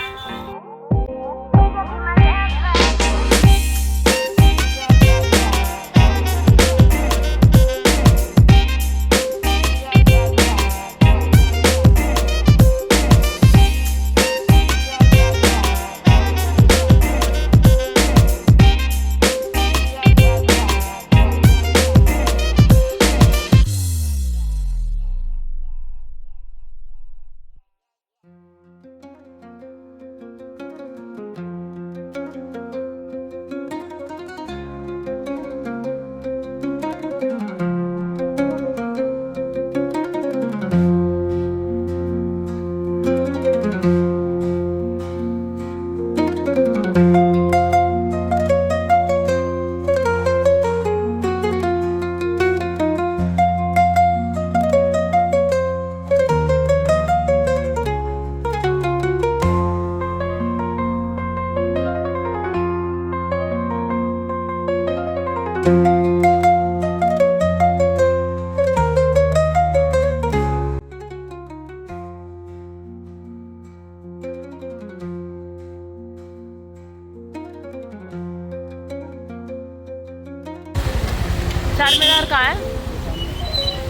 चार मीनार कहाँ है?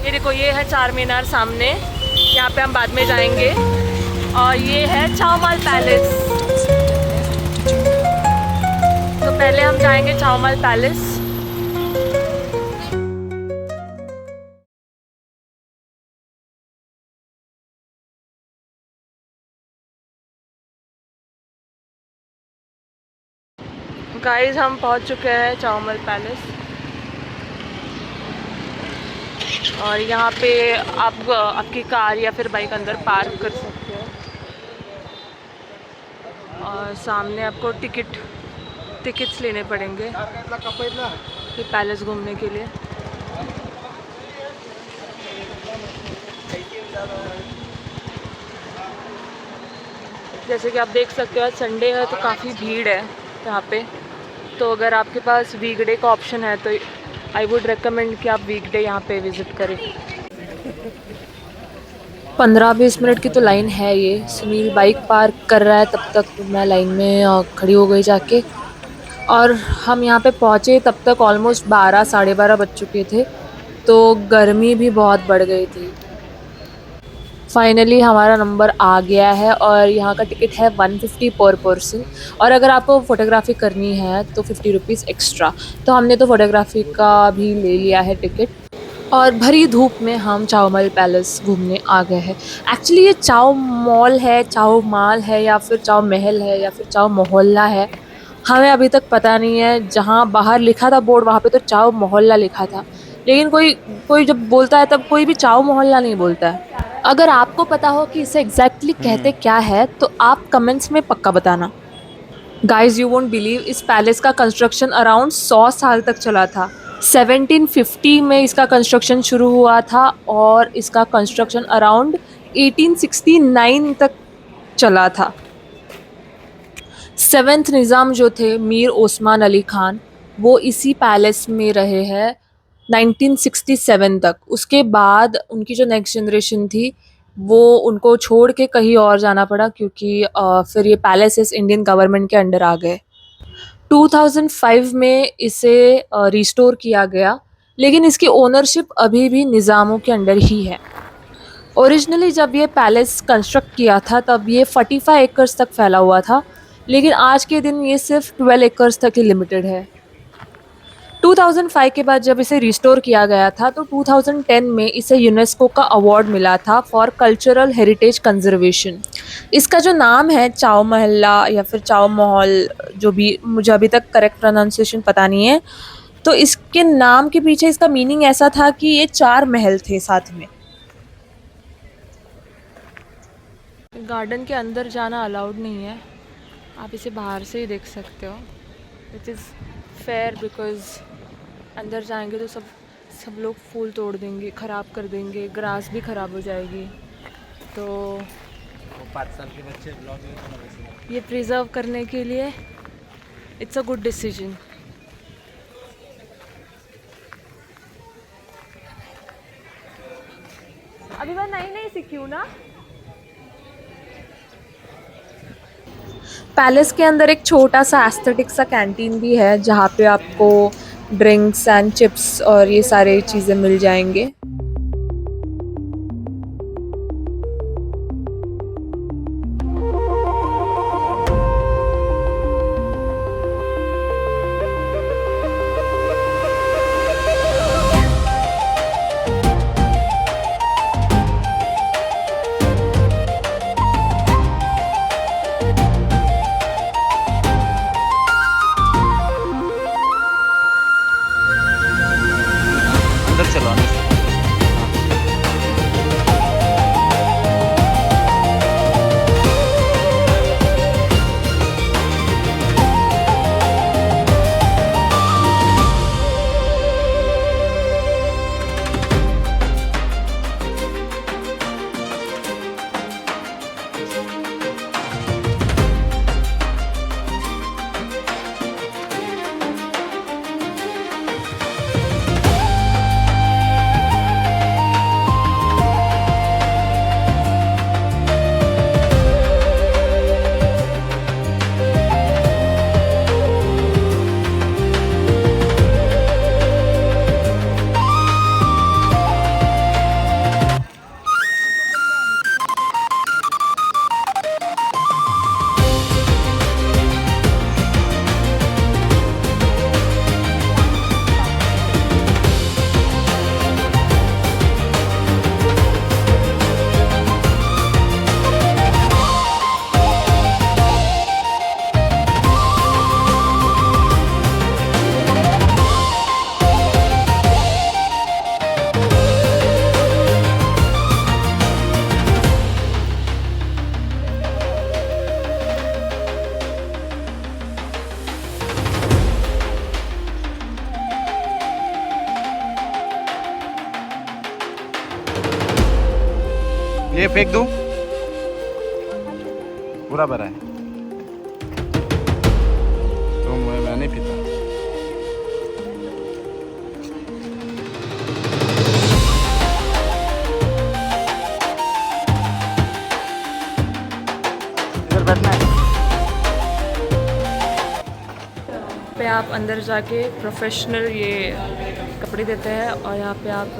ये देखो, ये है चार मीनार सामने, यहाँ पे हम बाद में जाएंगे। और ये है चावमाल पैलेस। तो पहले हम जाएंगे चावमाल पैलेस। गाइस हम पहुंच चुके हैं चावमाल पैलेस और यहाँ पे आप आपकी कार या फिर बाइक अंदर पार्क कर सकते हो। और सामने आपको टिकट्स लेने पड़ेंगे ये पैलेस घूमने के लिए। जैसे कि आप देख सकते हो आज संडे है तो काफ़ी भीड़ है यहाँ पे। तो अगर आपके पास वीकडे का ऑप्शन है तो आई वुड रिकमेंड कि आप वीकडे यहाँ पे विज़िट करें। 15-20 मिनट की तो लाइन है। ये सुनील बाइक पार्क कर रहा है, तब तक मैं लाइन में खड़ी हो गई जाके। और हम यहाँ पे पहुँचे तब तक ऑलमोस्ट 12 साढ़े 12 बज चुके थे, तो गर्मी भी बहुत बढ़ गई थी। फाइनली हमारा नंबर आ गया है और यहाँ का टिकट है 150 पर पर्सन। और अगर आपको फ़ोटोग्राफी करनी है तो 50 रुपीज़ एक्स्ट्रा। तो हमने तो फ़ोटोग्राफी का भी ले लिया है टिकट। और भरी धूप में हम चावमाल पैलेस घूमने आ गए हैं। एक्चुअली ये चाव मॉल है, चाव माल है, या फिर चाव महल है, या फिर चाव मोहल्ला है, हमें अभी तक पता नहीं है। जहाँ बाहर लिखा था बोर्ड वहाँ पे तो चाव मोहल्ला लिखा था, लेकिन कोई जब बोलता है तब कोई भी चाव मोहल्ला नहीं बोलता है। अगर आपको पता हो कि इसे एग्जैक्टली कहते क्या है तो आप कमेंट्स में पक्का बताना। गाइज यू वोंट बिलीव, इस पैलेस का कंस्ट्रक्शन अराउंड 100 साल तक चला था। 1750 में इसका कंस्ट्रक्शन शुरू हुआ था और इसका कंस्ट्रक्शन अराउंड 1869 तक चला था। 7th निज़ाम जो थे मीर ओस्मान अली खान, वो इसी पैलेस में रहे हैं 1967 तक। उसके बाद उनकी जो नेक्स्ट जनरेशन थी वो उनको छोड़ के कहीं और जाना पड़ा, क्योंकि फिर ये पैलेसेस इंडियन गवर्नमेंट के अंडर आ गए। 2005 में इसे रिस्टोर किया गया, लेकिन इसकी ओनरशिप अभी भी निज़ामों के अंडर ही है। ओरिजिनली जब ये पैलेस कंस्ट्रक्ट किया था तब ये 45 एकर्स तक फैला हुआ था, लेकिन आज के दिन ये सिर्फ 12 एकर्स तक ही लिमिटेड है। 2005 के बाद जब इसे रिस्टोर किया गया था तो 2010 में इसे यूनेस्को का अवार्ड मिला था फॉर कल्चरल हेरिटेज कंजर्वेशन। इसका जो नाम है चाव महल्ला या फिर चाव महल, जो भी मुझे अभी तक करेक्ट प्रोनाउंसिएशन पता नहीं है, तो इसके नाम के पीछे इसका मीनिंग ऐसा था कि ये 4 महल थे साथ में। गार्डन के अंदर जाना अलाउड नहीं है, आप इसे बाहर से ही देख सकते हो। इट इज़ फेयर बिकॉज अंदर जाएंगे तो सब लोग फूल तोड़ देंगे, ख़राब कर देंगे, ग्रास भी ख़राब हो जाएगी। तो 5 साल के बच्चे ब्लॉग ये प्रिजर्व करने के लिए इट्स अ गुड डिसीजन। अभी मैं नई नई सीखी हूँ ना। पैलेस के अंदर एक छोटा सा एस्थेटिक सा कैंटीन भी है जहाँ पे आपको ड्रिंक्स एंड चिप्स और ये सारे चीज़ें मिल जाएंगे। अंदर चलो अंदर चलो। ये फेंक दूं? पूरा भरा है तो मैं नहीं पीता। इधर बैठना है। पे आप अंदर जाके प्रोफेशनल ये कपड़े देते हैं और यहाँ पे आप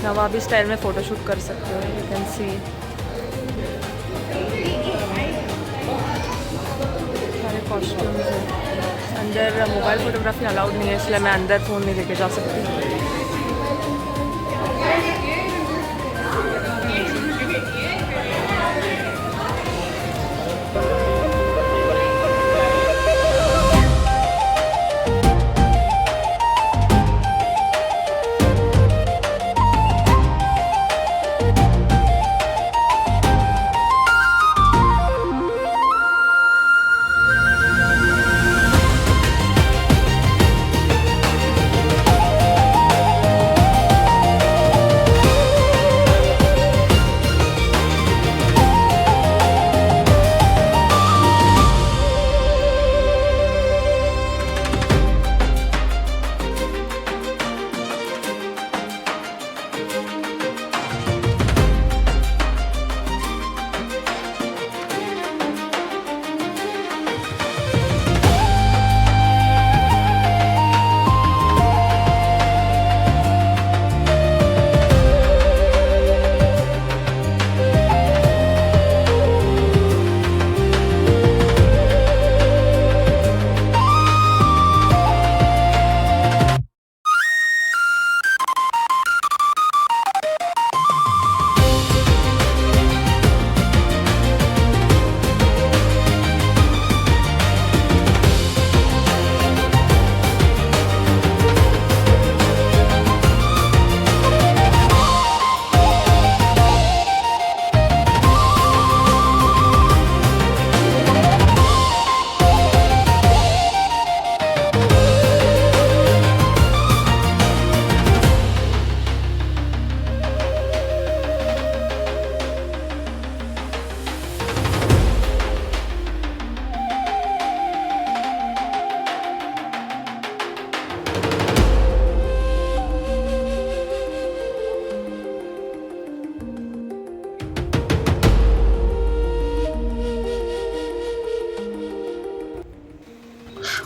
नवाबी स्टाइल में फ़ोटोशूट कर सकते हो। यू कैन सी सारे कॉस्ट्यूम्स हैं। अंदर मोबाइल फ़ोटोग्राफी अलाउड नहीं है, इसलिए मैं अंदर फ़ोन नहीं लेके जा सकती।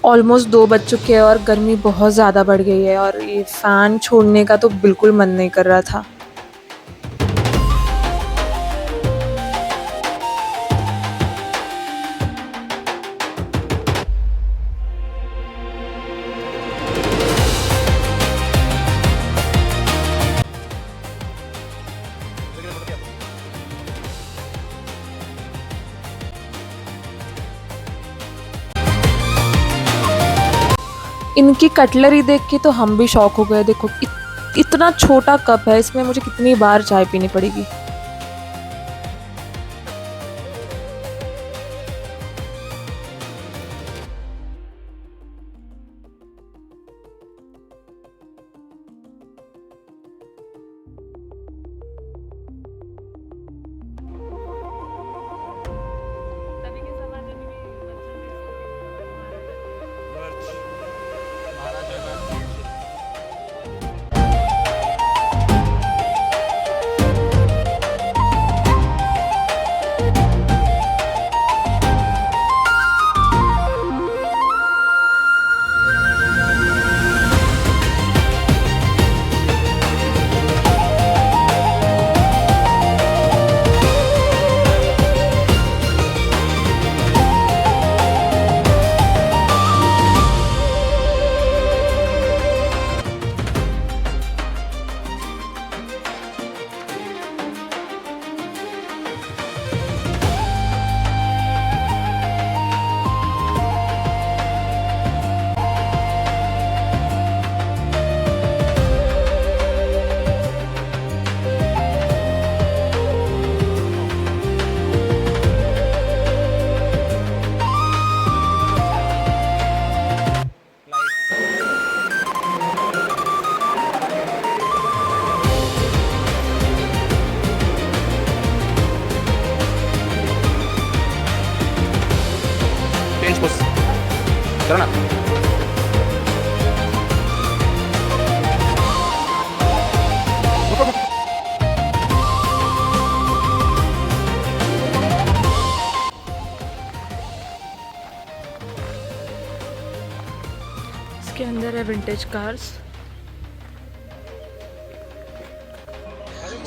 ऑलमोस्ट 2 बज चुके हैं और गर्मी बहुत ज़्यादा बढ़ गई है और ये फ़ैन छोड़ने का तो बिल्कुल मन नहीं कर रहा था। इनकी कटलरी देख के तो हम भी शॉक हो गए। देखो इतना छोटा कप है, इसमें मुझे कितनी बार चाय पीनी पड़ेगी। करो ना। इसके अंदर है विंटेज कार्स।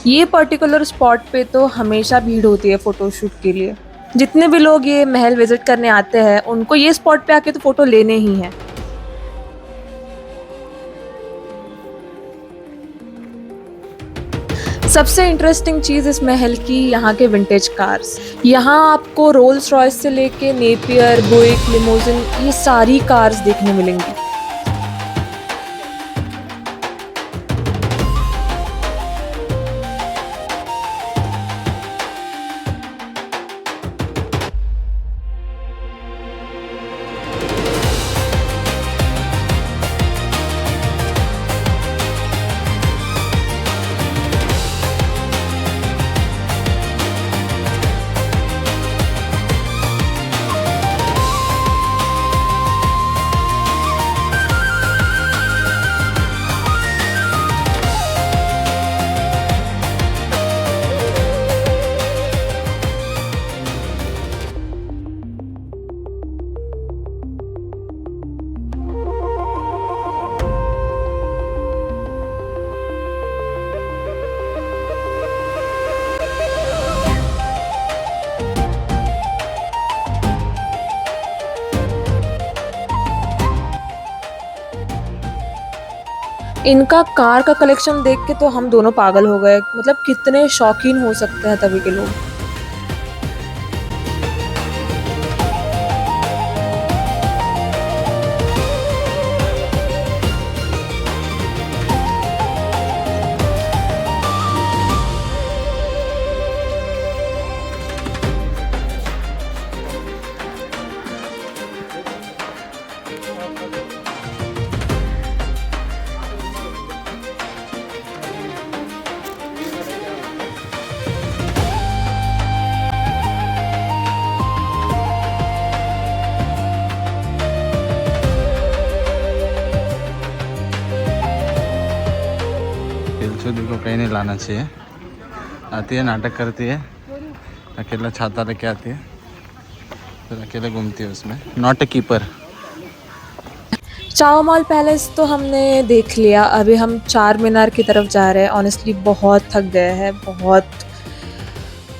ये पर्टिकुलर स्पॉट पे तो हमेशा भीड़ होती है फ़ोटोशूट के लिए। जितने भी लोग ये महल विज़िट करने आते हैं उनको ये स्पॉट पे आके तो फ़ोटो लेने ही हैं। सबसे इंटरेस्टिंग चीज़ इस महल की यहाँ के विंटेज कार्स। यहाँ आपको रोल्स रॉयस से लेके नेपियर, बुइक, लिमोजिन ये सारी कार्स देखने मिलेंगी। इनका कार का कलेक्शन देख के तो हम दोनों पागल हो गए। मतलब कितने शौकीन हो सकते हैं तभी के लोग। दिलशुदी को कहीं नहीं लाना चाहिए। आती है, नाटक करती है, अकेला छाता लेके आती है, फिर अकेले घूमती है उसमें। Not a keeper. चाओ मॉल पैलेस तो हमने देख लिया, अभी हम चार मीनार की तरफ जा रहे हैं। ऑनेस्टली बहुत थक गए हैं, बहुत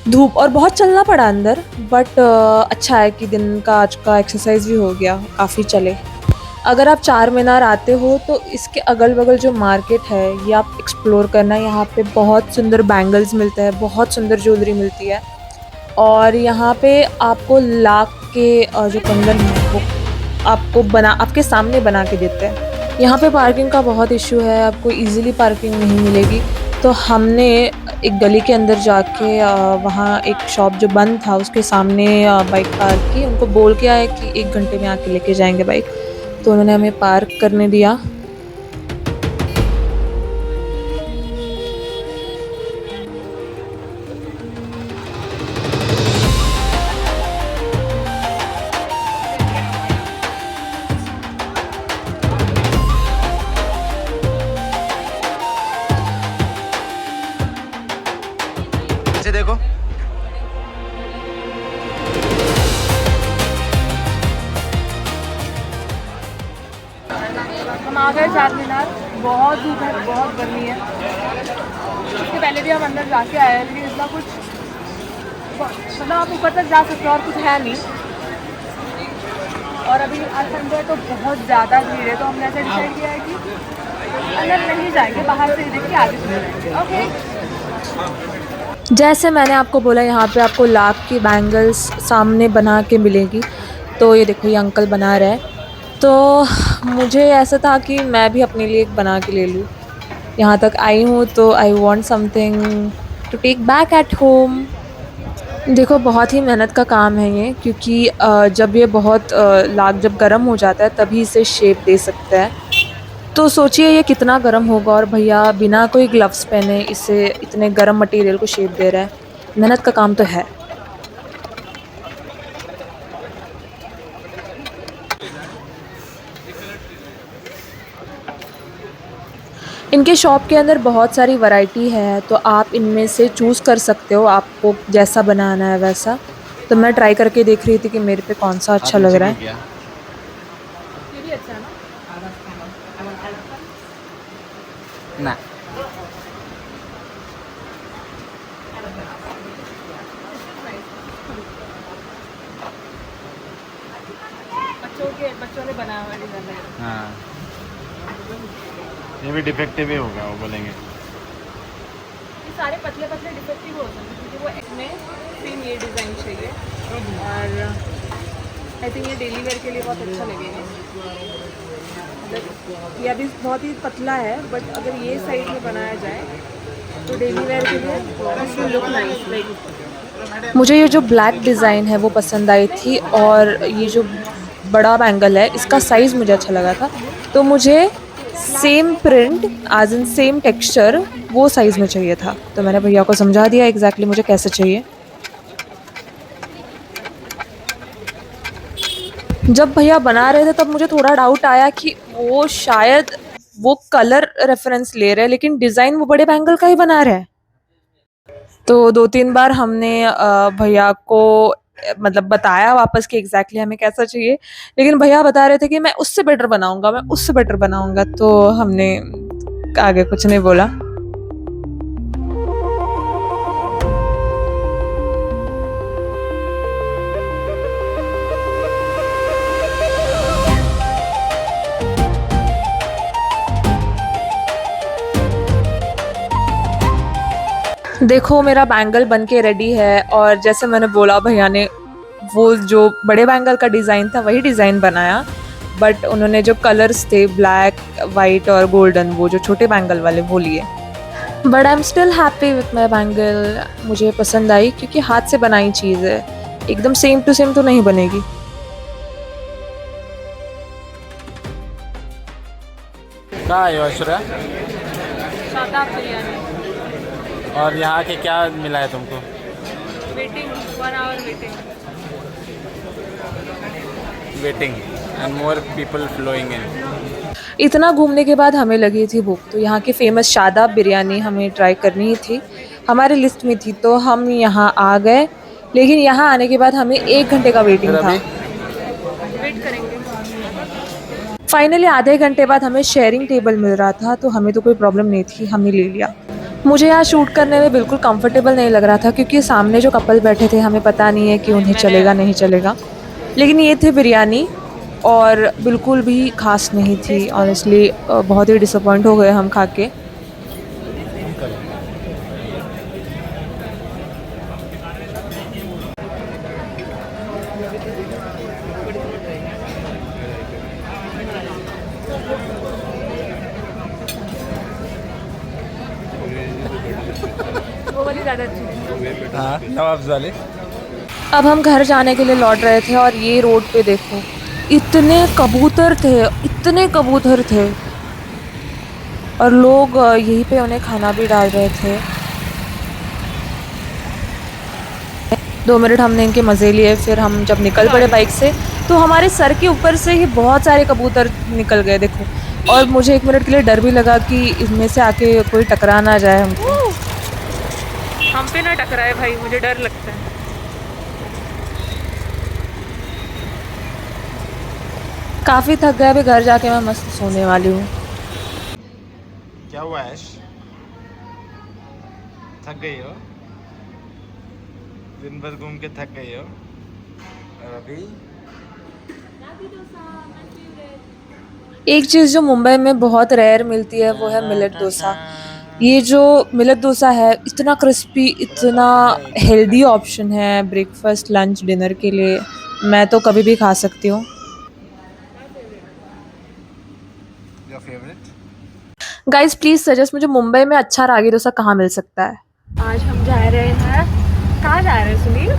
धूप और बहुत चलना पड़ा अंदर, बट अच्छा है कि दिन का आज का एक्सरसाइज भी हो गया, काफ़ी चले। अगर आप चार मीनार आते हो तो इसके अगल बगल जो मार्केट है ये आप एक्सप्लोर करना। यहाँ पे बहुत सुंदर बैंगल्स मिलते हैं, बहुत सुंदर ज्वेलरी मिलती है, और यहाँ पे आपको लाख के जो कंगन हैं वो आपको आपके सामने बना के देते हैं। यहाँ पे पार्किंग का बहुत इशू है, आपको इजीली पार्किंग नहीं मिलेगी, तो हमने एक गली के अंदर जाके वहाँ एक शॉप जो बंद था उसके सामने बाइक पार्क की। उनको बोल के आए कि 1 घंटे में आके लेके जाएंगे बाइक, तो उन्होंने हमें पार्क करने दिया। पीछे देखो, हम आ गए चार मीनार। बहुत धूप है, बहुत गर्मी है। इसके पहले भी हम अंदर जाके आए हैं, लेकिन इतना कुछ मतलब आप ऊपर तक जा सकते हो और कुछ है नहीं। और अभी आज संडे है तो बहुत ज़्यादा भीड़ है, तो हमने ऐसा डिसाइड किया है कि अंदर नहीं जाएंगे, बाहर से ही देख के आगे चले जाएंगे। ओके। जैसे मैंने आपको बोला, यहाँ पे आपको लाख की बैंगल्स सामने बना के मिलेगी। तो ये देखो, ये अंकल बना रहे हैं, तो मुझे ऐसा था कि मैं भी अपने लिए एक बना के ले लूँ। यहाँ तक आई हूँ तो I want something to take back at home. देखो, बहुत ही मेहनत का काम है ये, क्योंकि जब ये बहुत लाख जब गर्म हो जाता है तभी इसे शेप दे सकता है। तो सोचिए ये कितना गर्म होगा, और भैया बिना कोई ग्लव्स पहने इसे इतने गर्म मटेरियल को शेप दे रहा है। मेहनत का काम तो है। इनके शॉप के अंदर बहुत सारी वैरायटी है, तो आप इनमें से चूज़ कर सकते हो, आपको जैसा बनाना है वैसा। तो मैं ट्राई करके देख रही थी कि मेरे पे कौन सा अच्छा लग रहा है। ये भी अच्छा है ना? बच्चों ने बनाया हुआ डिज़ाइन है। हाँ, ये भी डिफेक्टिव ही होगा, वो बोलेंगे। ये सारे पतले पतले डिफेक्टिव हो सकते हैं, क्योंकि वो इसमें सेम ये डिज़ाइन चाहिए, और आई थिंक ये डेली वेयर के लिए बहुत अच्छा लगेगा। मतलब ये अभी बहुत ही पतला है, बट अगर ये साइड में बनाया जाए तो डेली वेयर के लिए लुक नाइस लाइक। मुझे ये जो ब्लैक डिज़ाइन है वो पसंद आई थी, और ये जो बड़ा बैंगल है इसका साइज़ मुझे अच्छा लगा था, तो मुझे same print as in same texture वो साइज़ में चाहिए था। तो मैंने भैया को समझा दिया एग्जैक्टली मुझे कैसे चाहिए। जब भैया बना रहे थे तब मुझे थोड़ा डाउट आया कि वो शायद वो कलर रेफरेंस ले रहे हैं, लेकिन डिज़ाइन वो बड़े बैंगल का ही बना रहे हैं। तो 2-3 बार हमने भैया को मतलब बताया वापस कि एग्जैक्टली हमें कैसा चाहिए, लेकिन भैया बता रहे थे कि मैं उससे बेटर बनाऊंगा, मैं उससे बेटर बनाऊंगा। तो हमने आगे कुछ नहीं बोला। देखो, मेरा बैंगल बन के रेडी है, और जैसे मैंने बोला भैया ने वो जो बड़े बैंगल का डिज़ाइन था वही डिज़ाइन बनाया, बट उन्होंने जो कलर्स थे ब्लैक, वाइट और गोल्डन, वो जो छोटे बैंगल वाले वो लिए। But I am still happy with my bangle. मुझे पसंद आई, क्योंकि हाथ से बनाई चीज़ है, एकदम सेम टू सेम तो नहीं बनेगी। कहाँ है ऐश्वर्या? शादाब बिरयानी। और यहाँ के क्या मिला है तुमको? Waiting, 1 hour waiting and more people flowing in. इतना घूमने के बाद हमें लगी थी भूख, तो यहाँ की फेमस शादाब बिरयानी हमें ट्राई करनी थी, हमारी लिस्ट में थी, तो हम यहाँ आ गए। लेकिन यहाँ आने के बाद हमें 1 घंटे का वेटिंग था। अभी वेट करेंगे। फाइनली आधे घंटे बाद हमें शेयरिंग टेबल मिल रहा था, तो हमें तो कोई प्रॉब्लम नहीं थी, हमने ले लिया। मुझे यहाँ शूट करने में बिल्कुल कंफर्टेबल नहीं लग रहा था, क्योंकि सामने जो कपल बैठे थे हमें पता नहीं है कि उन्हें चलेगा नहीं चलेगा। लेकिन ये थी बिरयानी और बिल्कुल भी खास नहीं थी ऑनेस्टली। बहुत ही डिसअपॉइंट हो गए हम खा के। वो वाली ज़्यादा अच्छी थी। हाँ नवाब वाले। अब हम घर जाने के लिए लौट रहे थे और ये रोड पे देखो, इतने कबूतर थे, इतने कबूतर थे, और लोग यहीं पे उन्हें खाना भी डाल रहे थे। 2 मिनट हमने इनके मज़े लिए, फिर हम जब निकल पड़े बाइक से तो हमारे सर के ऊपर से ही बहुत सारे कबूतर निकल गए देखो। और मुझे 1 मिनट के लिए डर भी लगा कि इसमें से आके कोई टकरा ना जाए हमको। हम पे ना टकराए भाई, मुझे डर लगता है। काफ़ी थक गए, अभी घर जाके मैं मस्त सोने वाली हूँ। क्या हुआ ऐश? थक गई हो? दिन भर घूम के थक गई हो? और अभी एक चीज़ जो मुंबई में बहुत रेयर मिलती है वो है मिलेट डोसा। ये जो मिलेट डोसा है, इतना क्रिस्पी, इतना हेल्दी ऑप्शन है ब्रेकफास्ट, लंच, डिनर के लिए। मैं तो कभी भी खा सकती हूँ। Your favourite? Guys please suggest मुझे मुंबई में अच्छा रागी डोसा कहाँ मिल सकता है। आज हम जा रहे हैं, कहाँ जा रहे हैं सुनील?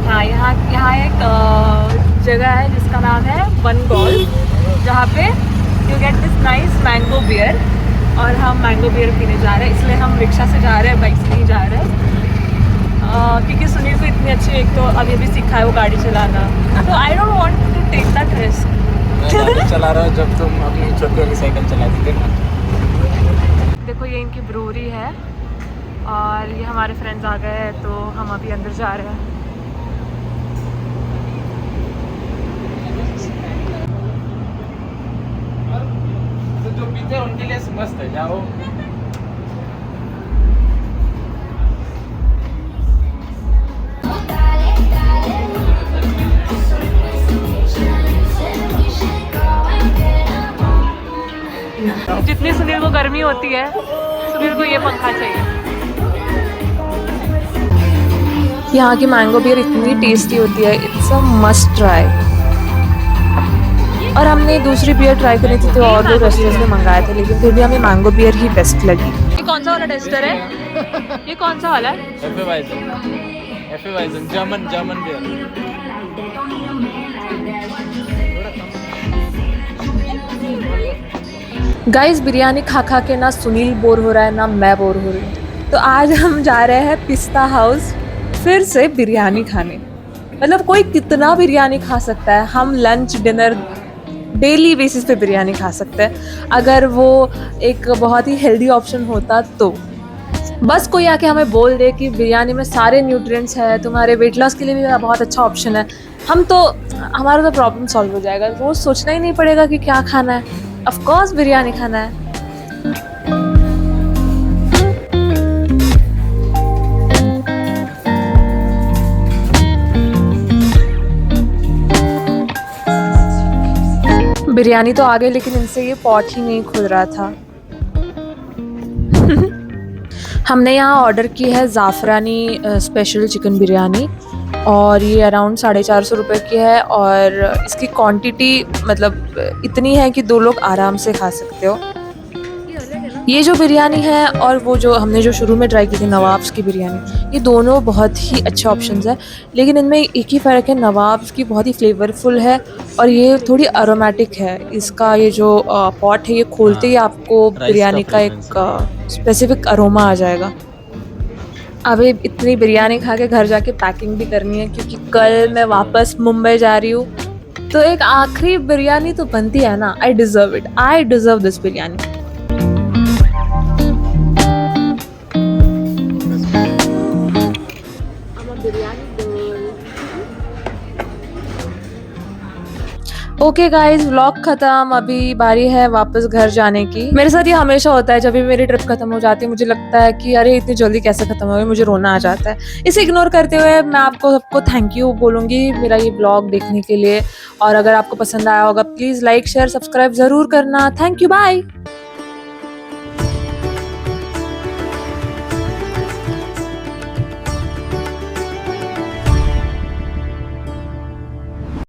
हाँ, यहाँ यहाँ एक जगह है जिसका नाम है वन गॉल, जहाँ पे you get this nice mango beer, और हम मैंगो बियर पीने जा रहे हैं। इसलिए हम रिक्शा से जा रहे हैं, बाइक से नहीं जा रहे हैं, क्योंकि सुनील को इतनी अच्छी, एक तो अभी अभी सीखा है वो गाड़ी चलाना, तो I don't want to take that risk. मैं चला रहा हूँ जब तुम अपनी छोटी वाली साइकिल चलाती थी ना। देखो ये इनकी ब्रूअरी है और ये हमारे फ्रेंड्स आ गए हैं, तो हम अभी अंदर जा रहे हैं। तो जो पीते हैं उनके लिए मस्त है, जाओ। जितनी सुनील को गर्मी होती है, सुनील को ये पंखा चाहिए। यहाँ की मैंगो बियर इतनी टेस्टी होती है, इट्स अ मस्ट ट्राई। और हमने दूसरी बियर ट्राई करी थी तो और 2 रेस्टोरेंट में मंगाए थे, लेकिन फिर भी हमें मैंगो बियर ही बेस्ट लगी। ये कौन सा वाला टेस्टर है? ये कौन सा वाला है? एफेवाइजन जर्मन बियर। गाइस बिरयानी खा खा के ना सुनील बोर हो रहा है, ना मैं बोर हो रही हूँ। तो आज हम जा रहे हैं पिस्ता हाउस फिर से बिरयानी खाने। मतलब कोई कितना बिरयानी खा सकता है, हम लंच डिनर डेली बेसिस पे बिरयानी खा सकते हैं, अगर वो एक बहुत ही हेल्दी ऑप्शन होता तो। बस कोई आके हमें बोल दे कि बिरयानी में सारे न्यूट्रिएंट्स है, तुम्हारे वेट लॉस के लिए भी बहुत अच्छा ऑप्शन है, हम तो, हमारा तो प्रॉब्लम सॉल्व हो जाएगा। रोज़ सोचना ही नहीं पड़ेगा कि क्या खाना है, ऑफ कोर्स बिरयानी खाना है। बिरयानी तो आ गई, लेकिन इनसे ये पॉट ही नहीं खुल रहा था। हमने यहाँ ऑर्डर की है ज़ाफ़रानी स्पेशल चिकन बिरयानी, और ये अराउंड 450 रुपये की है, और इसकी क्वांटिटी मतलब इतनी है कि 2 लोग आराम से खा सकते हो। ये जो बिरयानी है और वो जो हमने जो शुरू में ट्राई की थी नवाब्स की बिरयानी, ये दोनों बहुत ही अच्छे ऑप्शंस हैं, लेकिन इनमें एक ही फ़र्क है, नवाब्स की बहुत ही फ्लेवरफुल है और ये थोड़ी अरोमेटिक है। इसका ये जो पॉट है, ये खोलते ही आपको बिरयानी का एक स्पेसिफिक अरोमा आ जाएगा। अभी इतनी बिरयानी खा के घर जाके पैकिंग भी करनी है, क्योंकि कल मैं वापस मुंबई जा रही हूँ, तो एक आखिरी बिरयानी तो बनती है ना। I deserve it, I deserve this biryani. Okay guys, vlog खत्म। अभी बारी है वापस घर जाने की। मेरे साथ ये हमेशा होता है, जब भी मेरी ट्रिप खत्म हो जाती है मुझे लगता है कि अरे इतनी जल्दी कैसे खत्म हो गई, मुझे रोना आ जाता है। इसे इग्नोर करते हुए मैं आपको सबको थैंक यू बोलूंगी मेरा ये व्लॉग देखने के लिए। और अगर आपको पसंद आया होगा प्लीज लाइक शेयर सब्सक्राइब जरूर करना। Thank you, bye.